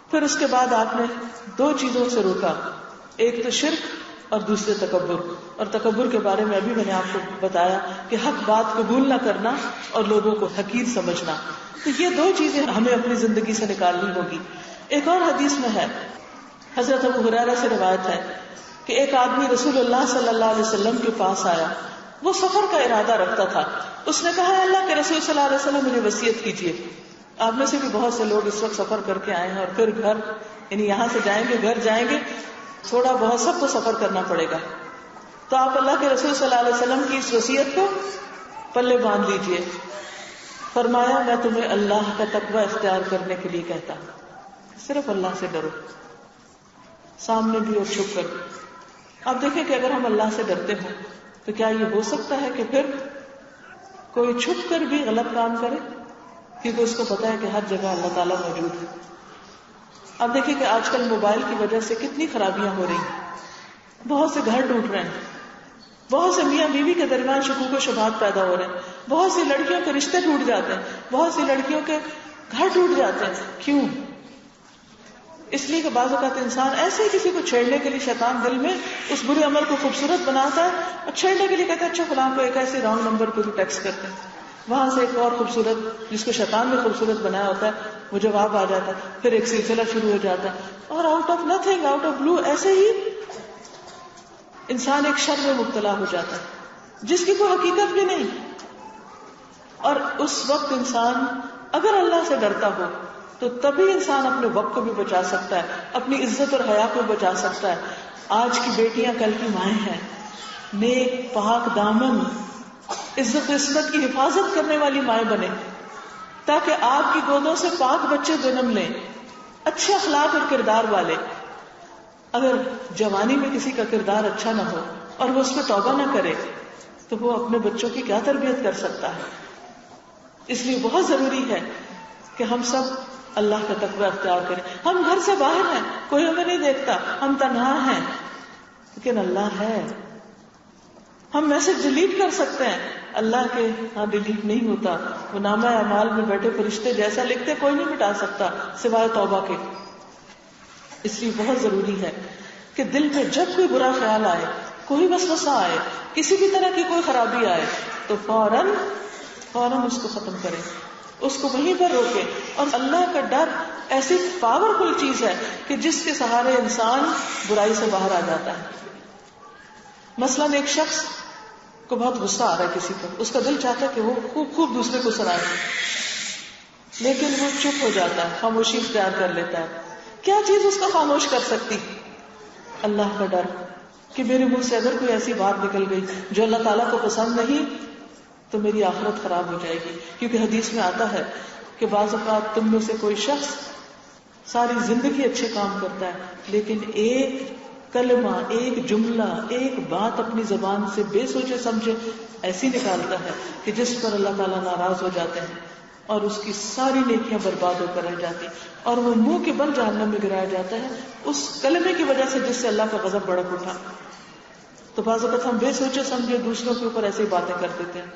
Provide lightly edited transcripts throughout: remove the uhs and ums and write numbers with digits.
پھر اس کے بعد آپ نے دو چیزوں سے روکا، ایک تو شرک اور دوسرے تکبر. اور تکبر کے بارے میں ابھی میں نے آپ کو بتایا کہ حق بات قبول نہ کرنا اور لوگوں کو حقیر سمجھنا. تو یہ دو چیزیں ہمیں اپنی زندگی سے نکالنی ہوگی. ایک اور حدیث میں ہے، حضرت ابو ہریرہ سے روایت ہے کہ ایک آدمی رسول اللہ صلی اللہ علیہ وسلم کے پاس آیا. وہ سفر کا ارادہ رکھتا تھا. اس نے کہا اللہ کے رسول صلی اللہ علیہ وسلم مجھے وصیت کیجیے. آپ میں سے بھی بہت سے لوگ اس وقت سفر کر کے آئے ہیں اور پھر گھر، یعنی یہاں سے جائیں گے گھر جائیں گے، تھوڑا بہت سب کو سفر کرنا پڑے گا. تو آپ اللہ کے رسول صلی اللہ علیہ وسلم کی اس وصیت کو پلے باندھ لیجیے. فرمایا میں تمہیں اللہ کا تقوی اختیار کرنے کے لیے کہتا ہوں، صرف اللہ سے ڈرو، سامنے بھی اور چھپ کر بھی. آپ دیکھیں کہ اگر ہم اللہ سے ڈرتے ہوں تو کیا یہ ہو سکتا ہے کہ پھر کوئی چھپ کر بھی غلط کام کرے؟ کیونکہ اس کو پتا ہے کہ ہر جگہ اللہ تعالیٰ موجود ہے. اب دیکھیں کہ آج کل موبائل کی وجہ سے کتنی خرابیاں ہو رہی ہیں، بہت سے گھر ٹوٹ رہے ہیں، بہت سے میاں بیوی کے درمیان شکوک و شبہات پیدا ہو رہے ہیں، بہت سی لڑکیوں کے رشتے ٹوٹ جاتے ہیں، بہت سی لڑکیوں کے گھر ٹوٹ جاتے ہیں. کیوں؟ اس لیے کہ بعض اوقات انسان ایسے ہی کسی کو چھیڑنے کے لیے شیطان دل میں اس برے عمل کو خوبصورت بناتا ہے اور چھیڑنے کے لیے کہتا ہے اچھا فلاں کو ایک ایسے رانگ نمبر پہ ٹیکسٹ کرتے ہیں، وہاں سے ایک اور خوبصورت جس کو شیطان نے خوبصورت بنایا ہوتا ہے وہ جواب آ جاتا ہے، پھر ایک سلسلہ شروع ہو جاتا ہے. اور out of nothing, out of blue ایسے ہی انسان ایک شر میں مبتلا ہو جاتا ہے جس کی کوئی حقیقت بھی نہیں. اور اس وقت انسان اگر اللہ سے ڈرتا ہو تو تبھی انسان اپنے وقت کو بھی بچا سکتا ہے، اپنی عزت اور حیا کو بچا سکتا ہے. آج کی بیٹیاں کل کی مائیں ہیں، نیک پاک دامن عزت و عصمت کی حفاظت کرنے والی مائیں بنے تاکہ آپ کی گودوں سے پاک بچے جنم لیں، اچھے اخلاق اور کردار والے. اگر جوانی میں کسی کا کردار اچھا نہ ہو اور وہ اس پہ توبہ نہ کرے تو وہ اپنے بچوں کی کیا تربیت کر سکتا ہے؟ اس لیے بہت ضروری ہے کہ ہم سب اللہ کا تقوی اختیار کریں. ہم گھر سے باہر ہیں، کوئی ہمیں نہیں دیکھتا، ہم تنہا ہیں، لیکن اللہ ہے. ہم میسج ڈیلیٹ کر سکتے ہیں، اللہ کے ہاں ڈیلیٹ نہیں ہوتا. وہ نامہ اعمال میں بیٹھے فرشتے جیسا لکھتے کوئی نہیں مٹا سکتا سوائے توبہ کے. اس لیے بہت ضروری ہے کہ دل میں جب کوئی برا خیال آئے، کوئی وسوسہ آئے، کسی بھی طرح کی کوئی خرابی آئے تو فوراً اس کو ختم کریں، اس کو وہیں پر روکیں. اور اللہ کا ڈر ایسی پاورفل چیز ہے کہ جس کے سہارے انسان برائی سے باہر آ جاتا ہے. مثلاً ایک شخص کو بہت غصہ آ رہا ہے کسی پر، اس کا دل چاہتا ہے کہ وہ خوب دوسرے کو سنائے، لیکن وہ چپ ہو جاتا ہے، خاموشی اختیار کر لیتا ہے. کیا چیز اس کو خاموش کر سکتی؟ اللہ کا ڈر کہ میرے منہ سے اگر کوئی ایسی بات نکل گئی جو اللہ تعالیٰ کو پسند نہیں تو میری آخرت خراب ہو جائے گی. کیونکہ حدیث میں آتا ہے کہ بعض اوقات تم میں سے کوئی شخص ساری زندگی اچھے کام کرتا ہے لیکن ایک کلمہ، ایک جملہ، ایک بات اپنی زبان سے بے سوچے سمجھے ایسی نکالتا ہے کہ جس پر اللہ تعالیٰ ناراض ہو جاتے ہیں اور اس کی ساری نیکیاں برباد ہو کر رہ جاتی اور وہ منہ کے بل جہنم میں گرایا جاتا ہے اس کلمے کی وجہ سے جس سے اللہ کا غضب بڑک اٹھا. تو بعض اوقات ہم بے سوچے سمجھے دوسروں کے اوپر ایسی باتیں کر دیتے ہیں،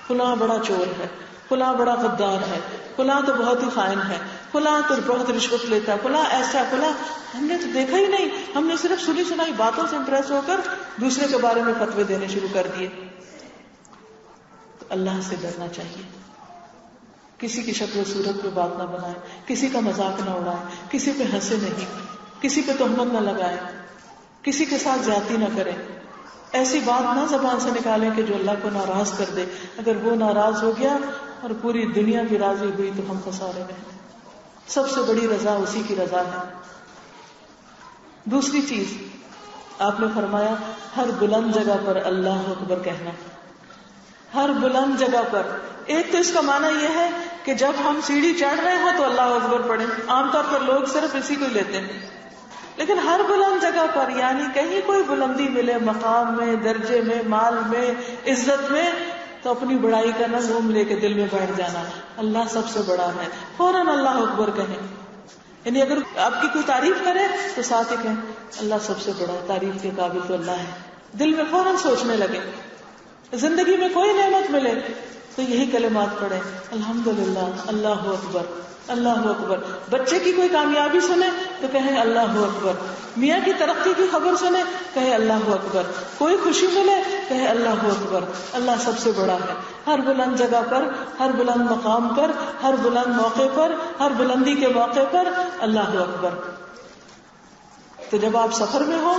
فلاں بڑا چور ہے، فلاں بڑا غدار ہے، فلاں تو بہت ہی خائن ہے، فلاں تو بہت رشوت لیتا ہے، فلاں ایسا، فلاں. ہم نے تو دیکھا ہی نہیں، ہم نے صرف سنی سنائی باتوں سے امپریس ہو کر دوسرے کے بارے میں فتوے دینے شروع کر دیے. تو اللہ سے ڈرنا چاہیے. کسی کی شکل و صورت پہ بات نہ بنائیں، کسی کا مذاق نہ اڑائیں، کسی پہ ہنسے نہیں، کسی پہ تہمت نہ لگائیں، کسی کے ساتھ زیادتی نہ کریں. ایسی بات نہ زبان سے نکالیں کہ جو اللہ کو ناراض کر دے. اگر وہ ناراض ہو گیا اور پوری دنیا بھی راضی ہوئی تو ہم خسارے میں ہیں. سب سے بڑی رضا اسی کی رضا ہے. دوسری چیز آپ نے فرمایا ہر بلند جگہ پر اللہ اکبر کہنا. ہر بلند جگہ پر. ایک تو اس کا معنی یہ ہے کہ جب ہم سیڑھی چڑھ رہے ہوں تو اللہ اکبر پڑھیں. عام طور پر لوگ صرف اسی کو لیتے ہیں، لیکن ہر بلند جگہ پر یعنی کہیں کوئی بلندی ملے، مقام میں، درجے میں، مال میں، عزت میں، تو اپنی بڑائی کا نہ گھوم لے کے دل میں بیٹھ جانا اللہ سب سے بڑا ہے. فوراً اللہ اکبر کہیں. یعنی اگر آپ کی کوئی تعریف کرے تو ساتھ ہی کہیں اللہ سب سے بڑا ہے، تعریف کے قابل تو اللہ ہے. دل میں فوراً سوچنے لگے. زندگی میں کوئی نعمت ملے تو یہی کلمات پڑھیں الحمدللہ، اللہ اکبر. اللہ اکبر. بچے کی کوئی کامیابی سنے تو کہیں اللہ اکبر. میاں کی ترقی کی خبر سنے کہے اللہ اکبر. کوئی خوشی ملے کہے اللہ اکبر. اللہ سب سے بڑا ہے. ہر بلند جگہ پر, ہر بلند مقام پر, ہر بلند موقع پر, ہر بلندی کے موقع پر اللہ اکبر. تو جب آپ سفر میں ہو,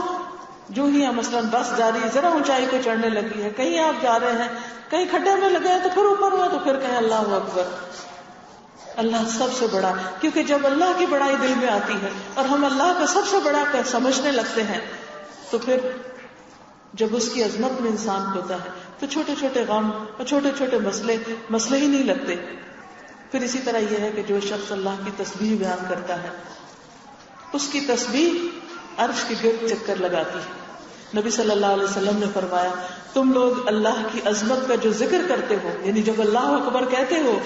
جو ہی مثلاً بس جا رہی ہے, ذرا اونچائی کو چڑھنے لگی ہے, کہیں آپ جا رہے ہیں, کہیں کھڈے میں لگے ہیں تو پھر اوپر ہوا تو پھر کہیں اللہ اکبر. اللہ سب سے بڑا, کیونکہ جب اللہ کی بڑائی دل میں آتی ہے اور ہم اللہ کو سب سے بڑا سمجھنے لگتے ہیں, تو پھر جب اس کی عظمت میں انسان ہوتا ہے تو چھوٹے چھوٹے غم اور چھوٹے چھوٹے مسئلے ہی نہیں لگتے. پھر اسی طرح یہ ہے کہ جو شخص اللہ کی تسبیح بیان کرتا ہے, اس کی تسبیح عرش کے گرد چکر لگاتی ہے. نبی صلی اللہ علیہ وسلم نے فرمایا, تم لوگ اللہ کی عظمت کا جو ذکر کرتے ہو, یعنی جب اللہ اکبر کہتے ہو,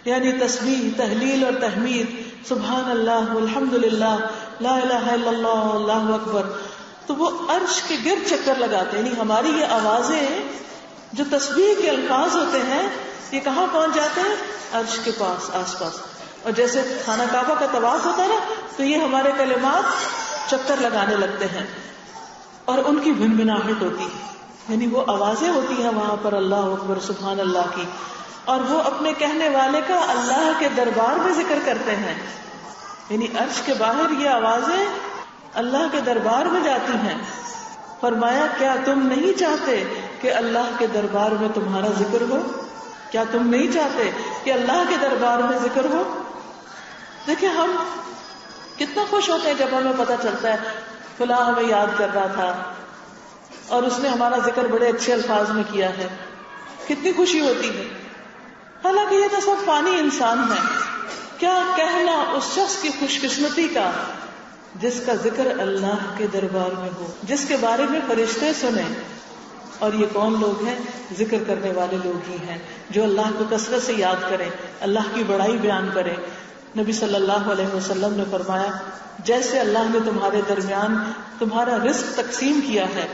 یعنی تسبیح, تحلیل اور تحمید, سبحان اللہ, الحمد للہ, لا الہ الا اللہ, اللہ اکبر, تو وہ عرش کے گرد چکر لگاتے ہیں. یعنی ہماری یہ آوازیں جو تسبیح کے الفاظ ہوتے ہیں, یہ کہاں پہنچ جاتے ہیں؟ عرش کے پاس, آس پاس. اور جیسے خانہ کعبہ کا طواف ہوتا ہے نا, تو یہ ہمارے کلمات چکر لگانے لگتے ہیں اور ان کی بھنبھناہٹ ہوتی ہے, یعنی وہ آوازیں ہوتی ہیں وہاں پر اللہ اکبر, سبحان اللہ کی, اور وہ اپنے کہنے والے کا اللہ کے دربار میں ذکر کرتے ہیں. یعنی عرش کے باہر یہ آوازیں اللہ کے دربار میں جاتی ہیں. فرمایا, کیا تم نہیں چاہتے کہ اللہ کے دربار میں تمہارا ذکر ہو؟ کیا تم نہیں چاہتے کہ اللہ کے دربار میں ذکر ہو؟ دیکھیں ہم کتنا خوش ہوتے ہیں جب ہمیں پتہ چلتا ہے فلاں ہمیں یاد کر رہا تھا اور اس نے ہمارا ذکر بڑے اچھے الفاظ میں کیا ہے. کتنی خوشی ہوتی ہے. حالانکہ یہ تو سب فانی انسان ہے. کیا کہنا اس شخص کی خوش قسمتی کا جس کا ذکر اللہ کے دربار میں ہو, جس کے بارے میں فرشتے سنیں. اور یہ کون لوگ ہیں؟ ذکر کرنے والے لوگ ہی ہیں, جو اللہ کو کثرت سے یاد کریں, اللہ کی بڑائی بیان کریں. نبی صلی اللہ علیہ وسلم نے فرمایا, جیسے اللہ نے تمہارے درمیان تمہارا رزق تقسیم کیا ہے,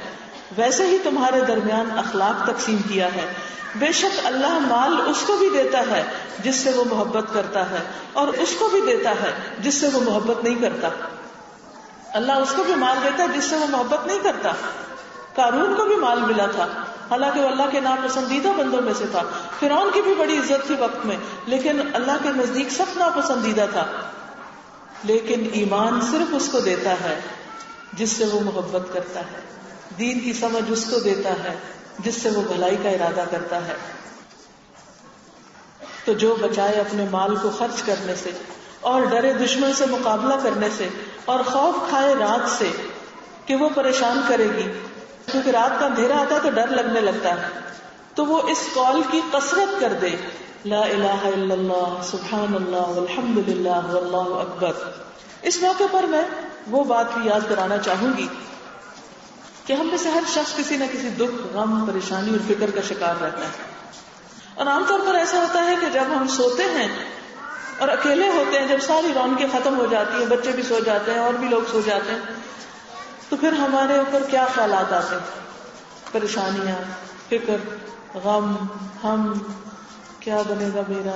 ویسے ہی تمہارے درمیان اخلاق تقسیم کیا ہے. بے شک اللہ مال اس کو بھی دیتا ہے جس سے وہ محبت کرتا ہے, اور اس کو بھی دیتا ہے جس سے وہ محبت نہیں کرتا. اللہ اس کو بھی مال دیتا ہے جس سے وہ محبت نہیں کرتا. قارون کو بھی مال ملا تھا, حالانکہ وہ اللہ کے ناپسندیدہ بندوں میں سے تھا. فرعون کی بھی بڑی عزت تھی وقت میں, لیکن اللہ کے نزدیک سخت ناپسندیدہ تھا. لیکن ایمان صرف اس کو دیتا ہے جس سے وہ محبت کرتا ہے. دین کی سمجھ اس کو دیتا ہے جس سے وہ بھلائی کا ارادہ کرتا ہے. تو جو بچائے اپنے مال کو خرچ کرنے سے, اور ڈرے دشمن سے مقابلہ کرنے سے, اور خوف کھائے رات سے کہ وہ پریشان کرے گی, کیونکہ رات کا اندھیرا آتا ہے تو ڈر لگنے لگتا ہے, تو وہ اس قول کی کثرت کر دے, لا الہ الا اللہ, سبحان اللہ, والحمد للہ, واللہ اکبر. اس موقع پر میں وہ بات بھی یاد کرانا چاہوں گی کہ ہم میں سے ہر شخص کسی نہ کسی دکھ, غم, پریشانی اور فکر کا شکار رہتا ہے. اور عام طور پر ایسا ہوتا ہے کہ جب ہم سوتے ہیں اور اکیلے ہوتے ہیں, جب ساری رونقیں ختم ہو جاتی ہیں, بچے بھی سو جاتے ہیں اور بھی لوگ سو جاتے ہیں, تو پھر ہمارے اوپر کیا خیالات آتے ہیں؟ پریشانیاں, فکر, غم, ہم کیا بنے گا میرا,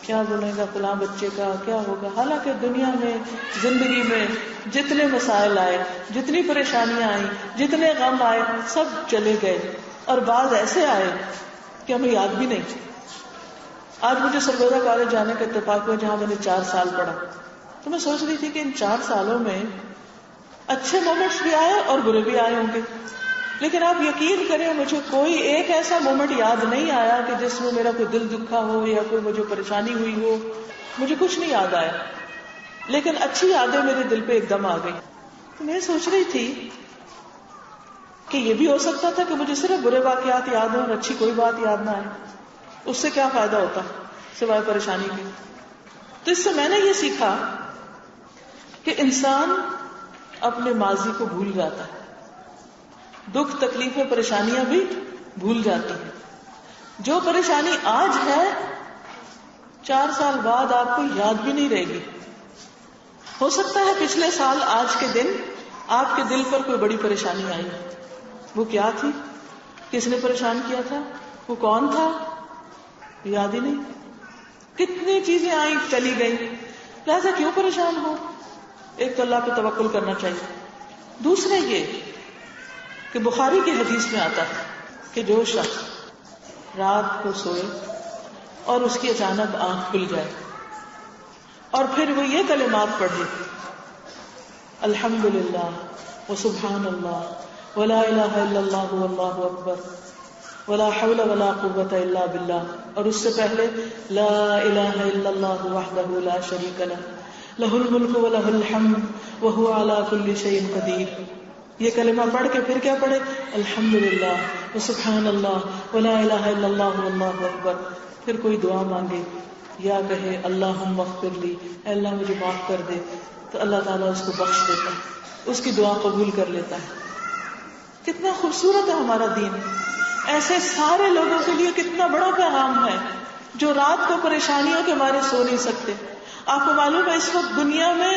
کیا بنے گا فلاں بچے کا, کیا ہوگا. حالانکہ دنیا میں, زندگی میں جتنے مسائل آئے, جتنی پریشانیاں آئیں, جتنے غم آئے, سب چلے گئے, اور بعض ایسے آئے کہ ہمیں یاد بھی نہیں. آج مجھے سرگودا کالج جانے کا اتفاق ہوا جہاں میں نے 4 سال پڑھا, تو میں سوچ رہی تھی کہ ان 4 سالوں میں اچھے مومنٹس بھی آئے اور برے بھی آئے ہوں گے, لیکن آپ یقین کریں مجھے کوئی ایک ایسا مومنٹ یاد نہیں آیا کہ جس میں میرا کوئی دل دکھا ہو یا کوئی مجھے پریشانی ہوئی ہو. مجھے کچھ نہیں یاد آیا, لیکن اچھی یادیں میرے دل پہ ایک دم آ گئی. تو میں سوچ رہی تھی کہ یہ بھی ہو سکتا تھا کہ مجھے صرف برے واقعات یاد ہوں اور اچھی کوئی بات یاد نہ آئے. اس سے کیا فائدہ ہوتا سوائے پریشانی کے. تو اس سے میں نے یہ سیکھا کہ انسان اپنے ماضی کو بھول جاتا ہے, دکھ, تکلیفیں, پریشانیاں بھی بھول جاتی ہیں. جو پریشانی آج ہے 4 سال بعد آپ کو یاد بھی نہیں رہے گی. ہو سکتا ہے پچھلے سال آج کے دن آپ کے دل پر کوئی بڑی پریشانی آئی, وہ کیا تھی, کس نے پریشان کیا تھا, وہ کون تھا, یاد ہی نہیں. کتنی چیزیں آئیں چلی گئیں، لہذا کیوں پریشان ہو؟ ایک تو اللہ پہ توکل کرنا چاہیے. دوسرے یہ کہ بخاری کی حدیث میں آتا ہے کہ جو شخص رات کو سوئے اور اس کی اچانک آنکھ کھل جائے اور پھر وہ یہ کلمات پڑھے، الحمدللہ وسبحان اللہ ولا الہ الا اللہ واللہ اکبر ولا حول ولا قوة الا باللہ، اور اس سے پہلے لا الہ الا اللہ وحدہ لا شریک لہ لہ الملک ولہ الحمد وہو علی کل شیء قدیر. یہ کلمہ پڑھ کے پھر کیا پڑھے؟ الحمدللہ وسبحان اللہ ولا الہ الا اللہ واللہ اکبر. پھر کوئی دعا مانگے یا کہے اللہم اغفر لی، اے اللہ مجھے معاف کر دے، تو اللہ تعالیٰ اس کو بخش دیتا ہے، اس کی دعا قبول کر لیتا ہے. کتنا خوبصورت ہے ہمارا دین. ایسے سارے لوگوں کے لیے کتنا بڑا پیغام ہے جو رات کو پریشانیوں کے مارے سو نہیں سکتے. آپ کو معلوم ہے اس وقت دنیا میں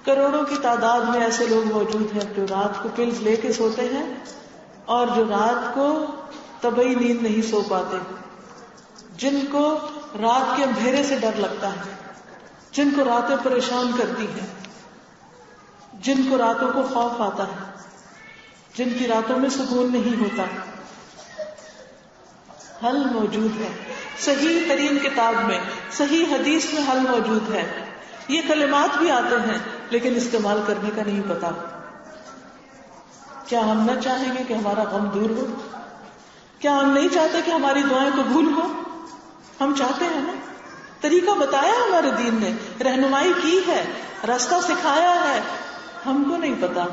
کروڑوں کی تعداد میں ایسے لوگ موجود ہیں جو رات کو پلز لے کے سوتے ہیں اور جو رات کو طبعی نیند نہیں سو پاتے، جن کو رات کے اندھیرے سے ڈر لگتا ہے، جن کو راتیں پریشان کرتی ہیں، جن کو راتوں کو خوف آتا ہے، جن کی راتوں میں سکون نہیں ہوتا. حل موجود ہے صحیح ترین کتاب میں، صحیح حدیث میں حل موجود ہے. یہ کلمات بھی آتے ہیں لیکن استعمال کرنے کا نہیں پتا. کیا ہم نہ چاہیں گے کہ ہمارا غم دور ہو؟ کیا ہم نہیں چاہتے کہ ہماری دعائیں قبول ہو؟ ہم چاہتے ہیں نا. طریقہ بتایا ہمارے دین نے، رہنمائی کی ہے، راستہ سکھایا ہے، ہم کو نہیں پتا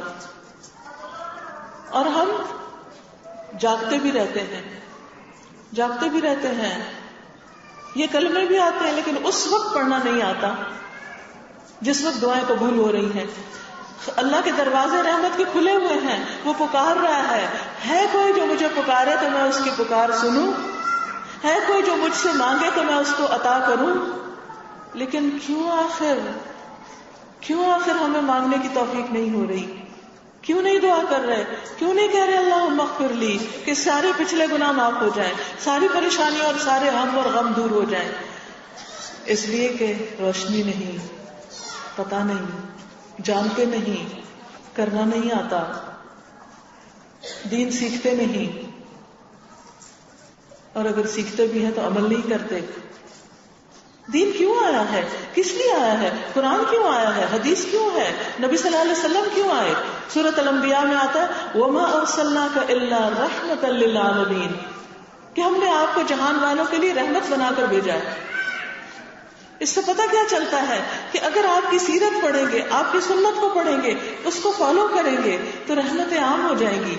اور ہم جاگتے بھی رہتے ہیں، جاگتے بھی رہتے ہیں. یہ کلمے بھی آتے ہیں لیکن اس وقت پڑھنا نہیں آتا جس وقت دعائیں قبول ہو رہی ہیں. اللہ کے دروازے رحمت کے کھلے ہوئے ہیں، وہ پکار رہا ہے کوئی جو مجھے پکارے تو میں اس کی پکار سنوں، ہے کوئی جو مجھ سے مانگے تو میں اس کو عطا کروں. لیکن کیوں آخر ہمیں مانگنے کی توفیق نہیں ہو رہی؟ کیوں نہیں دعا کر رہے؟ کیوں نہیں کہہ رہے اللہم اغفر لی کہ سارے پچھلے گناہ معاف ہو جائیں، ساری پریشانیاں اور سارے ہم اور غم دور ہو جائیں؟ اس لیے کہ روشنی نہیں، پتہ نہیں، جانتے نہیں، کرنا نہیں آتا، دین سیکھتے نہیں، اور اگر سیکھتے بھی ہیں تو عمل نہیں کرتے. دین کیوں آیا ہے؟ کس لیے آیا ہے؟ قرآن کیوں آیا ہے؟ حدیث کیوں ہے؟ نبی صلی اللہ علیہ وسلم کیوں آئے؟ سورۃ الانبیاء میں آتا ہے وَمَا أَرْسَلْنَاكَ إِلَّا رَحْمَةً لِّلْعَالَمِينَ کہ ہم نے آپ کو جہان والوں کے لیے رحمت بنا کر بھیجا ہے. اس سے پتہ کیا چلتا ہے کہ اگر آپ کی سیرت پڑھیں گے، آپ کی سنت کو پڑھیں گے، اس کو فالو کریں گے تو رحمتیں عام ہو جائیں گی،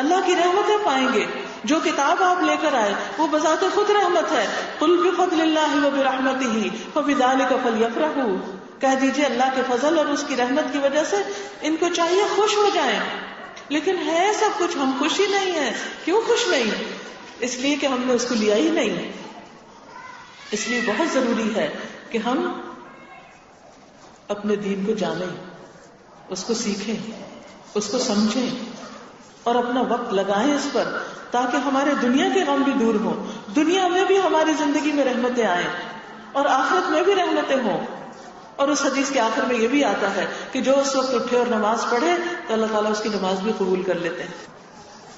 اللہ کی رحمتیں پائیں گے. جو کتاب آپ لے کر آئے وہ بذات خود رحمت ہے. قل بفضل اللہ وبرحمتہ فبذلک فلیفرحوا، کہہ دیجئے اللہ کے فضل اور اس کی رحمت کی وجہ سے ان کو چاہیے خوش ہو جائیں. لیکن ہے سب کچھ، ہم خوش ہی نہیں ہیں. کیوں خوش نہیں؟ اس لیے کہ ہم نے اس کو لیا ہی نہیں. اس لیے بہت ضروری ہے کہ ہم اپنے دین کو جانیں، اس کو سیکھیں، اس کو سمجھیں اور اپنا وقت لگائیں اس پر، تاکہ ہمارے دنیا کے غم بھی دور ہوں، دنیا میں بھی ہماری زندگی میں رحمتیں آئیں اور آخرت میں بھی رحمتیں ہوں. اور اس حدیث کے آخر میں یہ بھی آتا ہے کہ جو اس وقت اٹھے اور نماز پڑھے تو اللہ تعالیٰ اس کی نماز بھی قبول کر لیتے ہیں.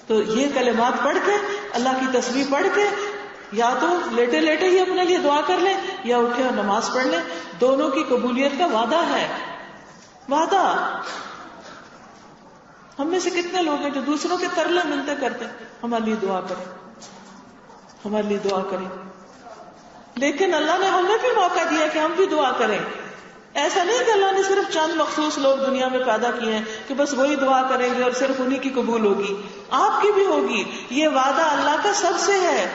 تو یہ کلمات پڑھ کے، اللہ کی تسبیح پڑھ کے، یا تو لیٹے لیٹے ہی اپنے لیے دعا کر لیں یا اٹھے اور نماز پڑھ لیں. دونوں کی قبولیت کا وعدہ ہے، وعدہ. ہم میں سے کتنے لوگ ہیں جو دوسروں کے ترلے منتیں کرتے ہیں ہمارے لیے دعا کریں، ہمارے لیے دعا کریں. لیکن اللہ نے ہمیں بھی موقع دیا کہ ہم بھی دعا کریں. ایسا نہیں کہ اللہ نے صرف چند مخصوص لوگ دنیا میں پیدا کیے ہیں کہ بس وہی دعا کریں گے اور صرف انہی کی قبول ہوگی. آپ کی بھی ہوگی. یہ وعدہ اللہ کا سب سے ہے،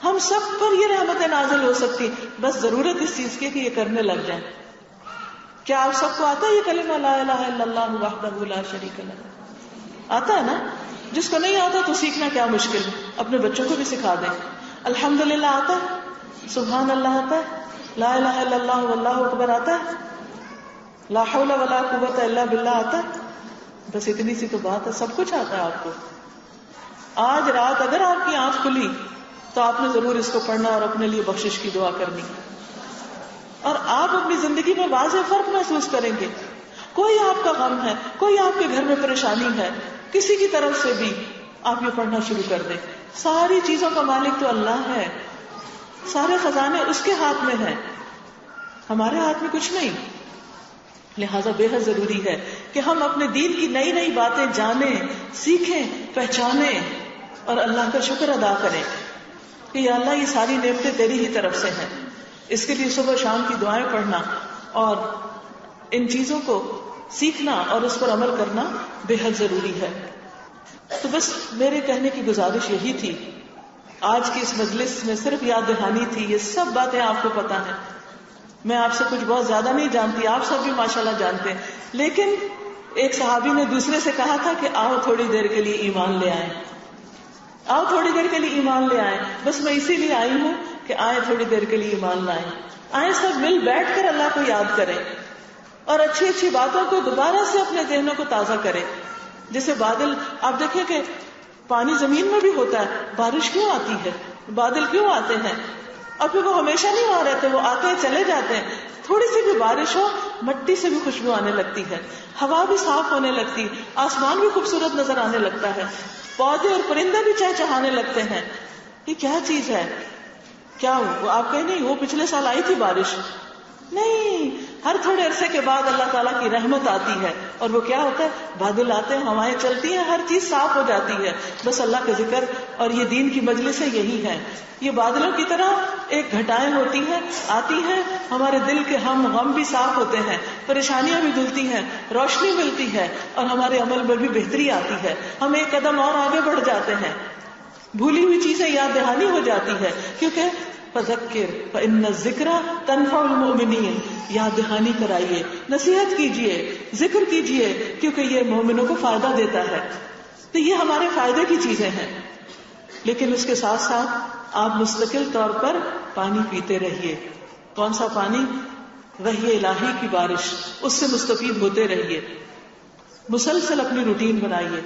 ہم سب پر یہ رحمتیں نازل ہو سکتی، بس ضرورت اس چیز کی کہ یہ کرنے لگ جائیں. کیا آپ سب کو آتا ہے یہ کلمہ لا الہ الا اللہ وحدہ لا شریک لہ؟ آتا ہے نا؟ جس کو نہیں آتا تو سیکھنا کیا مشکل ہے، اپنے بچوں کو بھی سکھا دیں. الحمدللہ آتا ہے، سبحان اللہ آتا ہے، لا الہ الا اللہ واللہ اکبر آتا ہے، لا حول ولا قوت الا باللہ آتا ہے. بس اتنی سی تو بات ہے، سب کچھ آتا ہے آپ کو. آج رات اگر آپ کی آنکھ کھلی تو آپ نے ضرور اس کو پڑھنا اور اپنے لیے بخشش کی دعا کرنی. اور آپ اپنی زندگی میں واضح فرق محسوس کریں گے. کوئی آپ کا غم ہے, کوئی آپ کے گھر میں پریشانی ہے, کسی کی طرف سے بھی آپ یہ پڑھنا شروع کر دیں. ساری چیزوں کا مالک تو اللہ ہے, سارے خزانے اس کے ہاتھ میں ہیں, ہمارے ہاتھ میں کچھ نہیں. لہذا بے حد ضروری ہے کہ ہم اپنے دین کی نئی نئی باتیں جانیں, سیکھیں, پہچانیں اور اللہ کا شکر ادا کریں کہ یا اللہ یہ ساری نعمتیں تیری ہی طرف سے ہیں. اس کے لیے صبح شام کی دعائیں پڑھنا اور ان چیزوں کو سیکھنا اور اس پر عمل کرنا بے حد ضروری ہے. تو بس میرے کہنے کی گزارش یہی تھی. آج کی اس مجلس میں صرف یاد دہانی تھی, یہ سب باتیں آپ کو پتا ہیں. میں آپ سے کچھ بہت زیادہ نہیں جانتی, آپ سب بھی ماشاءاللہ جانتے ہیں. لیکن ایک صحابی نے دوسرے سے کہا تھا کہ آؤ تھوڑی دیر کے لیے ایمان لے آئیں, آؤ تھوڑی دیر کے لیے ایمان لے آئیں. بس میں اسی لیے آئی ہوں کہ آئیں تھوڑی دیر کے لیے ایمان لائیں, آئیں سب مل بیٹھ کر اللہ کو یاد کریں اور اچھی اچھی باتوں کو دوبارہ سے اپنے ذہنوں کو تازہ کریں. جیسے بادل, آپ دیکھیں کہ پانی زمین میں بھی ہوتا ہے, بارش کیوں آتی ہے, بادل کیوں آتے ہیں, اور پھر وہ ہمیشہ نہیں وہاں رہتے, وہ آتے ہیں چلے جاتے ہیں. تھوڑی سی بھی بارش ہو مٹی سے بھی خوشبو آنے لگتی ہے, ہوا بھی صاف ہونے لگتی, آسمان بھی خوبصورت نظر آنے لگتا ہے, پودے اور پرندے بھی چہچہانے لگتے ہیں. یہ کیا چیز ہے؟ کیا وہ آپ کہیں نہیں وہ پچھلے سال آئی تھی بارش, نہیں, ہر تھوڑے عرصے کے بعد اللہ تعالیٰ کی رحمت آتی ہے اور وہ کیا ہوتا ہے, بادل آتے ہیں, ہوائیں چلتی ہیں, ہر چیز صاف ہو جاتی ہے. بس اللہ کا ذکر اور یہ دین کی مجلسیں یہی ہیں. یہ بادلوں کی طرح ایک گھٹائیں ہوتی ہیں, آتی ہیں, ہمارے دل کے ہم غم بھی صاف ہوتے ہیں, پریشانیاں بھی دھلتی ہیں, روشنی ملتی ہے اور ہمارے عمل میں بھی بہتری آتی ہے. ہم ایک قدم اور آگے بڑھ جاتے ہیں, بھولی ہوئی چیزیں یاد دہانی ہو جاتی ہے. کیونکہ فذکر فإن الذکر تنفع المؤمنین, یاد دہانی کرائیے, نصیحت کیجیے, ذکر کیجیے, کیونکہ یہ مومنوں کو فائدہ دیتا ہے. تو یہ ہمارے فائدے کی چیزیں ہیں. لیکن اس کے ساتھ ساتھ آپ مستقل طور پر پانی پیتے رہیے. کون سا پانی؟ وحی الہی کی بارش, اس سے مستفید ہوتے رہیے. مسلسل اپنی روٹین بنائیے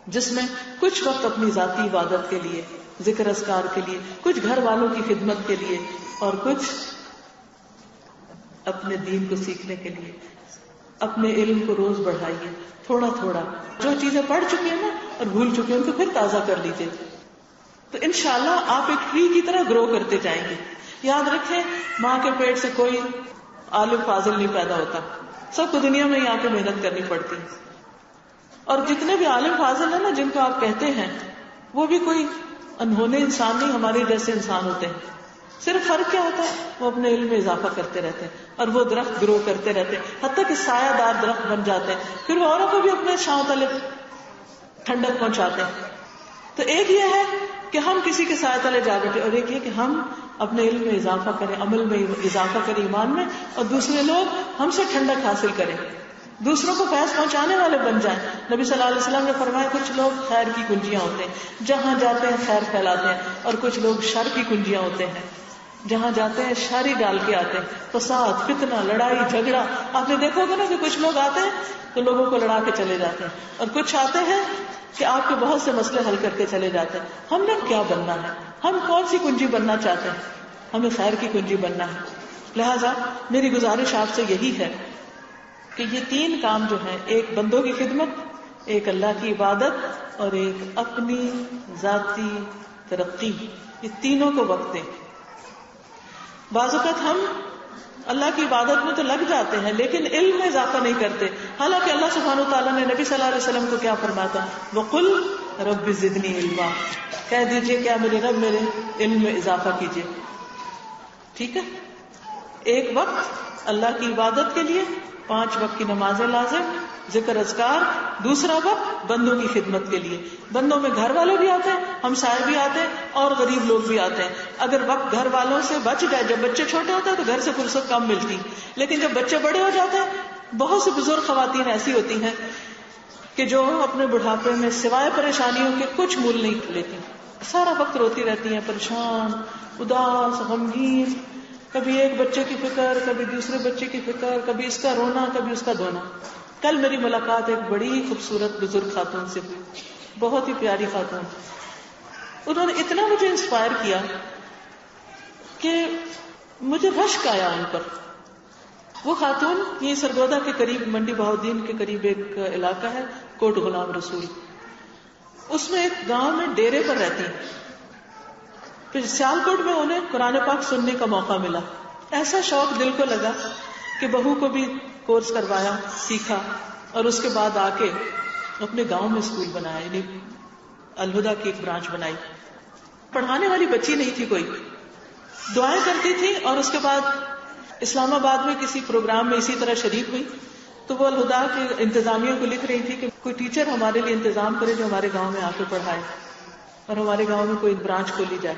جس میں کچھ وقت اپنی ذاتی عبادت کے لیے, ذکر اذکار کے لیے, کچھ گھر والوں کی خدمت کے لیے اور کچھ اپنے دین کو سیکھنے کے لیے. اپنے علم کو روز بڑھائیے تھوڑا تھوڑا. جو چیزیں پڑھ چکے ہیں نا اور بھول چکے ہیں ان کو پھر تازہ کر لیجیے. تو انشاءاللہ آپ ایک ٹری کی طرح گرو کرتے جائیں گے. یاد رکھیں, ماں کے پیٹ سے کوئی عالم فاضل نہیں پیدا ہوتا, سب کو دنیا میں یہاں پہ محنت کرنی پڑتی ہے. اور جتنے بھی عالم فاضل ہیں نا جن کو آپ کہتے ہیں, وہ بھی کوئی انہونے انسان نہیں, ہمارے جیسے انسان ہوتے ہیں. صرف فرق کیا ہوتا ہے, وہ اپنے علم میں اضافہ کرتے رہتے ہیں اور وہ درخت گرو کرتے رہتے ہیں حتیٰ کہ سایہ دار درخت بن جاتے ہیں. پھر وہ اوروں کو بھی اپنے چھاؤں تلے ٹھنڈک پہنچاتے ہیں. تو ایک یہ ہے کہ ہم کسی کے سایہ تلے جا بیٹھے, اور ایک یہ کہ ہم اپنے علم میں اضافہ کریں, عمل میں اضافہ کریں, ایمان میں, اور دوسرے لوگ ہم سے ٹھنڈک حاصل کریں, دوسروں کو فیض پہنچانے والے بن جائیں. نبی صلی اللہ علیہ وسلم نے فرمایا کچھ لوگ خیر کی کنجیاں ہوتے ہیں, جہاں جاتے ہیں خیر پھیلاتے ہیں, اور کچھ لوگ شر کی کنجیاں ہوتے ہیں, جہاں جاتے ہیں شر ہی ڈال کے آتے ہیں. فساد, فتنہ, لڑائی جھگڑا. آپ نے دیکھا ہوگا نا کہ کچھ لوگ آتے ہیں تو لوگوں کو لڑا کے چلے جاتے ہیں, اور کچھ آتے ہیں کہ آپ کے بہت سے مسئلے حل کر کے چلے جاتے ہیں. ہم نے کیا بننا ہے, ہم کون سی کنجی بننا چاہتے ہیں؟ ہمیں خیر کی کنجی بننا ہے. لہذا میری گزارش آپ سے یہی ہے کہ یہ تین کام جو ہیں, ایک بندوں کی خدمت, ایک اللہ کی عبادت اور ایک اپنی ذاتی ترقی, یہ تینوں کو وقت دیں. بعض اوقات ہم اللہ کی عبادت میں تو لگ جاتے ہیں لیکن علم میں اضافہ نہیں کرتے. حالانکہ اللہ سبحانہ وتعالیٰ نے نبی صلی اللہ علیہ وسلم کو کیا فرماتا, وَقُلْ رَبِّ زِدْنِی عِلْمًا, کہہ دیجئے کیا میرے رب میرے علم میں اضافہ کیجئے. ٹھیک ہے, ایک وقت اللہ کی عبادت کے لیے, 5 وقت کی نمازیں لازم, ذکر اذکار. دوسرا وقت بندوں کی خدمت کے لیے, بندوں میں گھر والے بھی آتے ہیں, ہمسائے بھی آتے ہیں, اور غریب لوگ بھی آتے ہیں. اگر وقت گھر والوں سے بچ جائے, جب بچے چھوٹے ہوتے ہیں تو گھر سے فرصت کم ملتی, لیکن جب بچے بڑے ہو جاتے ہیں, بہت سی بزرگ خواتین ایسی ہوتی ہیں کہ جو اپنے بڑھاپے میں سوائے پریشانیوں کے کچھ مول نہیں لیتی, سارا وقت روتی رہتی ہیں, پریشان, اداس, غمگین, کبھی ایک بچے کی فکر, کبھی دوسرے بچے کی فکر, کبھی اس کا رونا, کبھی اس کا دھونا. کل میری ملاقات ایک بڑی خوبصورت بزرگ خاتون سے ہوئی, بہت ہی پیاری خاتون. انہوں نے اتنا مجھے انسپائر کیا کہ مجھے رشک آیا ان پر. وہ خاتون یہ سرگودا کے قریب منڈی بہاؤالدین کے قریب ایک علاقہ ہے کوٹ غلام رسول, اس میں ایک گاؤں میں ڈیرے پر رہتی ہیں. پھر سیالکوٹ میں انہیں قرآن پاک سننے کا موقع ملا. ایسا شوق دل کو لگا کہ بہو کو بھی کورس کروایا, سیکھا, اور اس کے بعد آ کے اپنے گاؤں میں اسکول بنایا, یعنی الہدا کی ایک برانچ بنائی. پڑھانے والی بچی نہیں تھی کوئی, دعائیں کرتی تھی. اور اس کے بعد اسلام آباد میں کسی پروگرام میں اسی طرح شریک ہوئی تو وہ الہدا کے انتظامیہ کو لکھ رہی تھی کہ کوئی ٹیچر ہمارے لیے انتظام کرے جو ہمارے گاؤں میں آ کے پڑھائے اور ہمارے گاؤں میں کوئی برانچ کھولی جائے.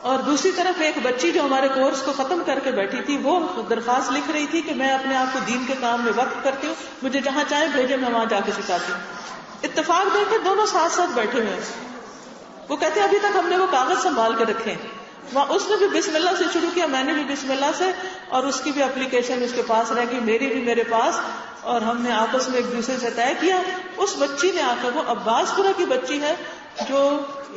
اور دوسری طرف ایک بچی جو ہمارے کورس کو ختم کر کے بیٹھی تھی, وہ درخواست لکھ رہی تھی کہ میں اپنے آپ کو دین کے کام میں وقف کرتی ہوں, مجھے جہاں چاہے بھیجے, میں وہاں جا کے سکھاتی ہوں. اتفاق دیکھ کے دونوں ساتھ ساتھ بیٹھے ہوئے ہیں. وہ کہتے ہیں ابھی تک ہم نے وہ کاغذ سنبھال کے رکھے ہیں. وہاں اس نے بھی بسم اللہ سے شروع کیا, میں نے بھی بسم اللہ سے, اور اس کی بھی اپلیکیشن اس کے پاس رہ گئی, میری بھی میرے پاس, اور ہم نے آپس میں ایک دوسرے سے طے کیا. اس بچی نے آ کر, وہ عباس پورہ کی بچی ہے جو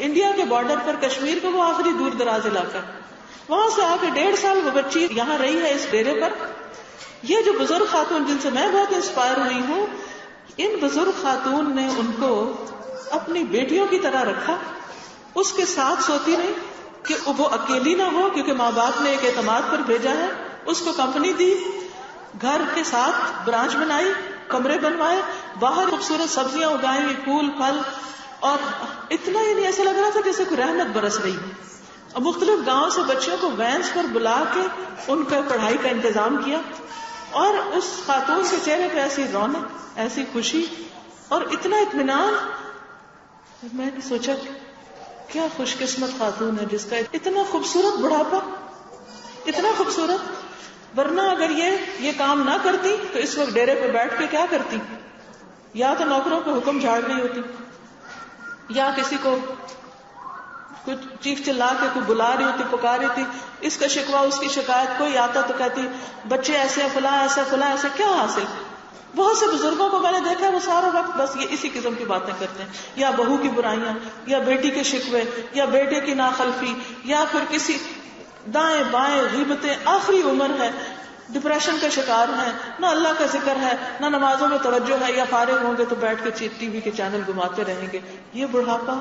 انڈیا کے بارڈر پر کشمیر کا وہ آخری دور دراز علاقہ ہے, وہاں سے آ کے 1.5 سال وہ بچی یہاں رہی ہے اس ڈیرے پر. یہ جو بزرگ خاتون جن سے میں بہت انسپائر ہوئی ہوں, ان بزرگ خاتون نے ان کو اپنی بیٹیوں کی طرح رکھا, اس کے ساتھ سوتی نہیں کہ وہ اکیلی نہ ہو, کیونکہ ماں باپ نے ایک اعتماد پر بھیجا ہے. اس کو کمپنی دی, گھر کے ساتھ برانچ بنائی, کمرے بنوائے, باہر خوبصورت سبزیاں اگائیں, پھول پھل, اور اتنا ہی نہیں ایسا لگ رہا تھا جیسے کوئی رحمت برس رہی ہے. اور مختلف گاؤں سے بچوں کو وینس پر بلا کے ان کا پڑھائی کا انتظام کیا. اور اس خاتون کے چہرے پہ ایسی رونق, ایسی خوشی اور اتنا اطمینان. میں نے سوچا کیا خوش قسمت خاتون ہے جس کا اتنا خوبصورت بڑھاپا, اتنا خوبصورت. ورنہ اگر یہ کام نہ کرتی تو اس وقت ڈیرے پہ بیٹھ کے کیا کرتی, یا تو نوکروں کو حکم جھاڑ رہی ہوتی, یا کسی کو کچھ چیخ چلا کے کوئی بلا رہی ہوتی, پکار رہی تھی, اس کا شکوہ اس کی شکایت. کوئی آتا تو کہتی بچے ایسے فلاں ایسے فلاں ایسے. کیا حاصل؟ بہت سے بزرگوں کو میں نے دیکھا وہ سارا وقت بس یہ اسی قسم کی باتیں کرتے ہیں, یا بہو کی برائیاں, یا بیٹی کے شکوے, یا بیٹے کی ناخلفی, یا پھر کسی دائیں بائیں غیبتیں. آخری عمر ہے, ڈپریشن کا شکار ہے, نہ اللہ کا ذکر ہے, نہ نمازوں میں توجہ ہے, یا فارغ ہوں گے تو بیٹھ کے ٹی وی کے چینل گھماتے رہیں گے. یہ بڑھاپا,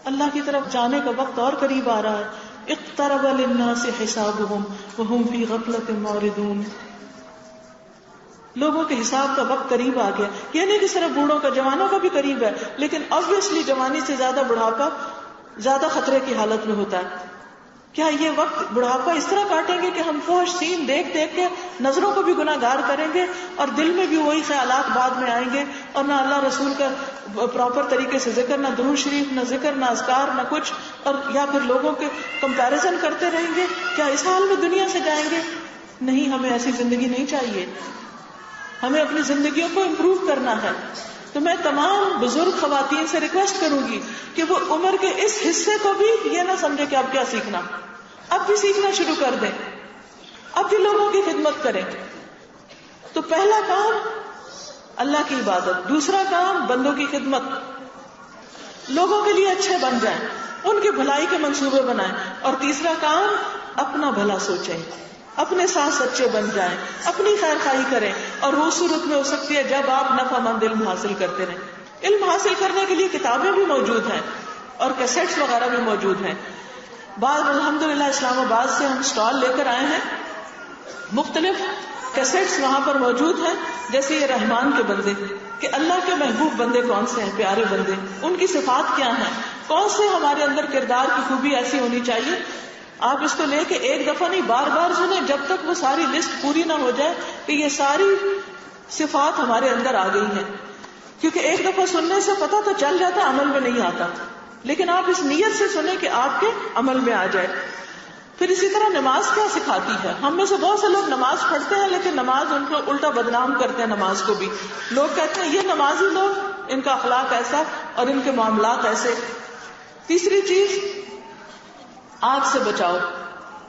اللہ کی طرف جانے کا وقت اور قریب آ رہا ہے. اقترب للناس حسابهم وهم في غفلة معرضون. لوگوں کے حساب کا وقت قریب آ گیا. یہ نہیں کہ صرف بوڑھوں کا, جوانوں کا بھی قریب ہے, لیکن obviously جوانی سے زیادہ بڑھاپا زیادہ خطرے کی حالت میں ہوتا ہے. کیا یہ وقت بڑھاپا اس طرح کاٹیں گے کہ ہم فحش سین دیکھ دیکھ کے نظروں کو بھی گناہ گار کریں گے, اور دل میں بھی وہی خیالات بعد میں آئیں گے, اور نہ اللہ رسول کا پراپر طریقے سے ذکر, نہ درود شریف, نہ ذکر, نہ اذکار, نہ کچھ, اور یا پھر لوگوں کے کمپیریزن کرتے رہیں گے. کیا اس حال میں دنیا سے جائیں گے؟ نہیں, ہمیں ایسی زندگی نہیں چاہیے. ہمیں اپنی زندگیوں کو امپروو کرنا ہے. تو میں تمام بزرگ خواتین سے ریکویسٹ کروں گی کہ وہ عمر کے اس حصے کو بھی یہ نہ سمجھے کہ اب کیا سیکھنا, اب بھی سیکھنا شروع کر دیں, اب بھی لوگوں کی خدمت کریں. تو پہلا کام اللہ کی عبادت, دوسرا کام بندوں کی خدمت, لوگوں کے لیے اچھے بن جائیں, ان کی بھلائی کے منصوبے بنائیں, اور تیسرا کام اپنا بھلا سوچیں, اپنے ساتھ سچے بن جائیں, اپنی خیر خواہی کریں. اور وہ صورت میں ہو سکتی ہے جب آپ نفع مند علم حاصل کرتے رہیں. علم حاصل کرنے کے لیے کتابیں بھی موجود ہیں اور کیسٹس وغیرہ بھی موجود ہیں. بعض الحمدللہ اسلام آباد سے ہم اسٹال لے کر آئے ہیں, مختلف کیسٹس وہاں پر موجود ہیں, جیسے یہ رحمان کے بندے, کہ اللہ کے محبوب بندے کون سے ہیں, پیارے بندے, ان کی صفات کیا ہیں, کون سے ہمارے اندر کردار کی خوبی ایسی ہونی چاہیے. آپ اس کو لے کے ایک دفعہ نہیں بار بار سنیں جب تک وہ ساری لسٹ پوری نہ ہو جائے کہ یہ ساری صفات ہمارے اندر آ گئی ہیں. کیونکہ ایک دفعہ سننے سے پتہ تو چل جاتا, عمل میں نہیں آتا, لیکن آپ اس نیت سے سنیں کہ آپ کے عمل میں آ جائے. پھر اسی طرح نماز کیا سکھاتی ہے. ہم میں سے بہت سے لوگ نماز پڑھتے ہیں لیکن نماز ان کو الٹا بدنام کرتے ہیں. نماز کو بھی لوگ کہتے ہیں یہ نمازی لوگ, ان کا اخلاق ایسا اور ان کے معاملات ایسے. تیسری چیز, آگ سے بچاؤ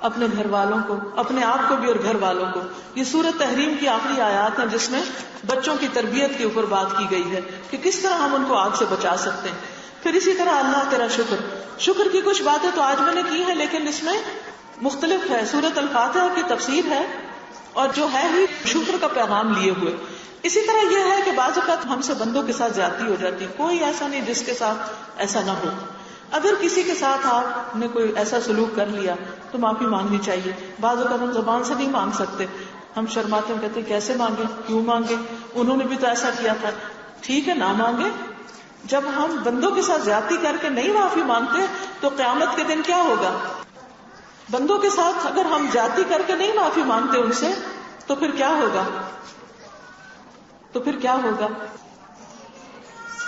اپنے گھر والوں کو, اپنے آپ کو بھی اور گھر والوں کو. یہ سورۃ تحریم کی آخری آیات ہیں جس میں بچوں کی تربیت کے اوپر بات کی گئی ہے کہ کس طرح ہم ان کو آگ سے بچا سکتے ہیں. پھر اسی طرح اللہ تیرا شکر, شکر کی کچھ باتیں تو آج میں نے کی ہیں، لیکن اس میں مختلف ہے. سورۃ الفاتحہ کی تفسیر ہے اور جو ہے ہی شکر کا پیغام لیے ہوئے. اسی طرح یہ ہے کہ بعض اوقات ہم سے بندوں کے ساتھ زیادتی ہو جاتی، کوئی ایسا نہیں جس کے ساتھ ایسا نہ ہو. اگر کسی کے ساتھ آپ نے کوئی ایسا سلوک کر لیا تو معافی مانگنی چاہیے. بعض اوقات ہم زبان سے نہیں مانگ سکتے، ہم شرماتے ہیں، کہتے ہیں کیسے مانگے، کیوں مانگے، انہوں نے بھی تو ایسا کیا تھا. ٹھیک ہے نہ مانگے. جب ہم بندوں کے ساتھ زیادتی کر کے نہیں معافی مانگتے تو قیامت کے دن کیا ہوگا؟ بندوں کے ساتھ اگر ہم زیادتی کر کے نہیں معافی مانگتے ان سے تو پھر کیا ہوگا؟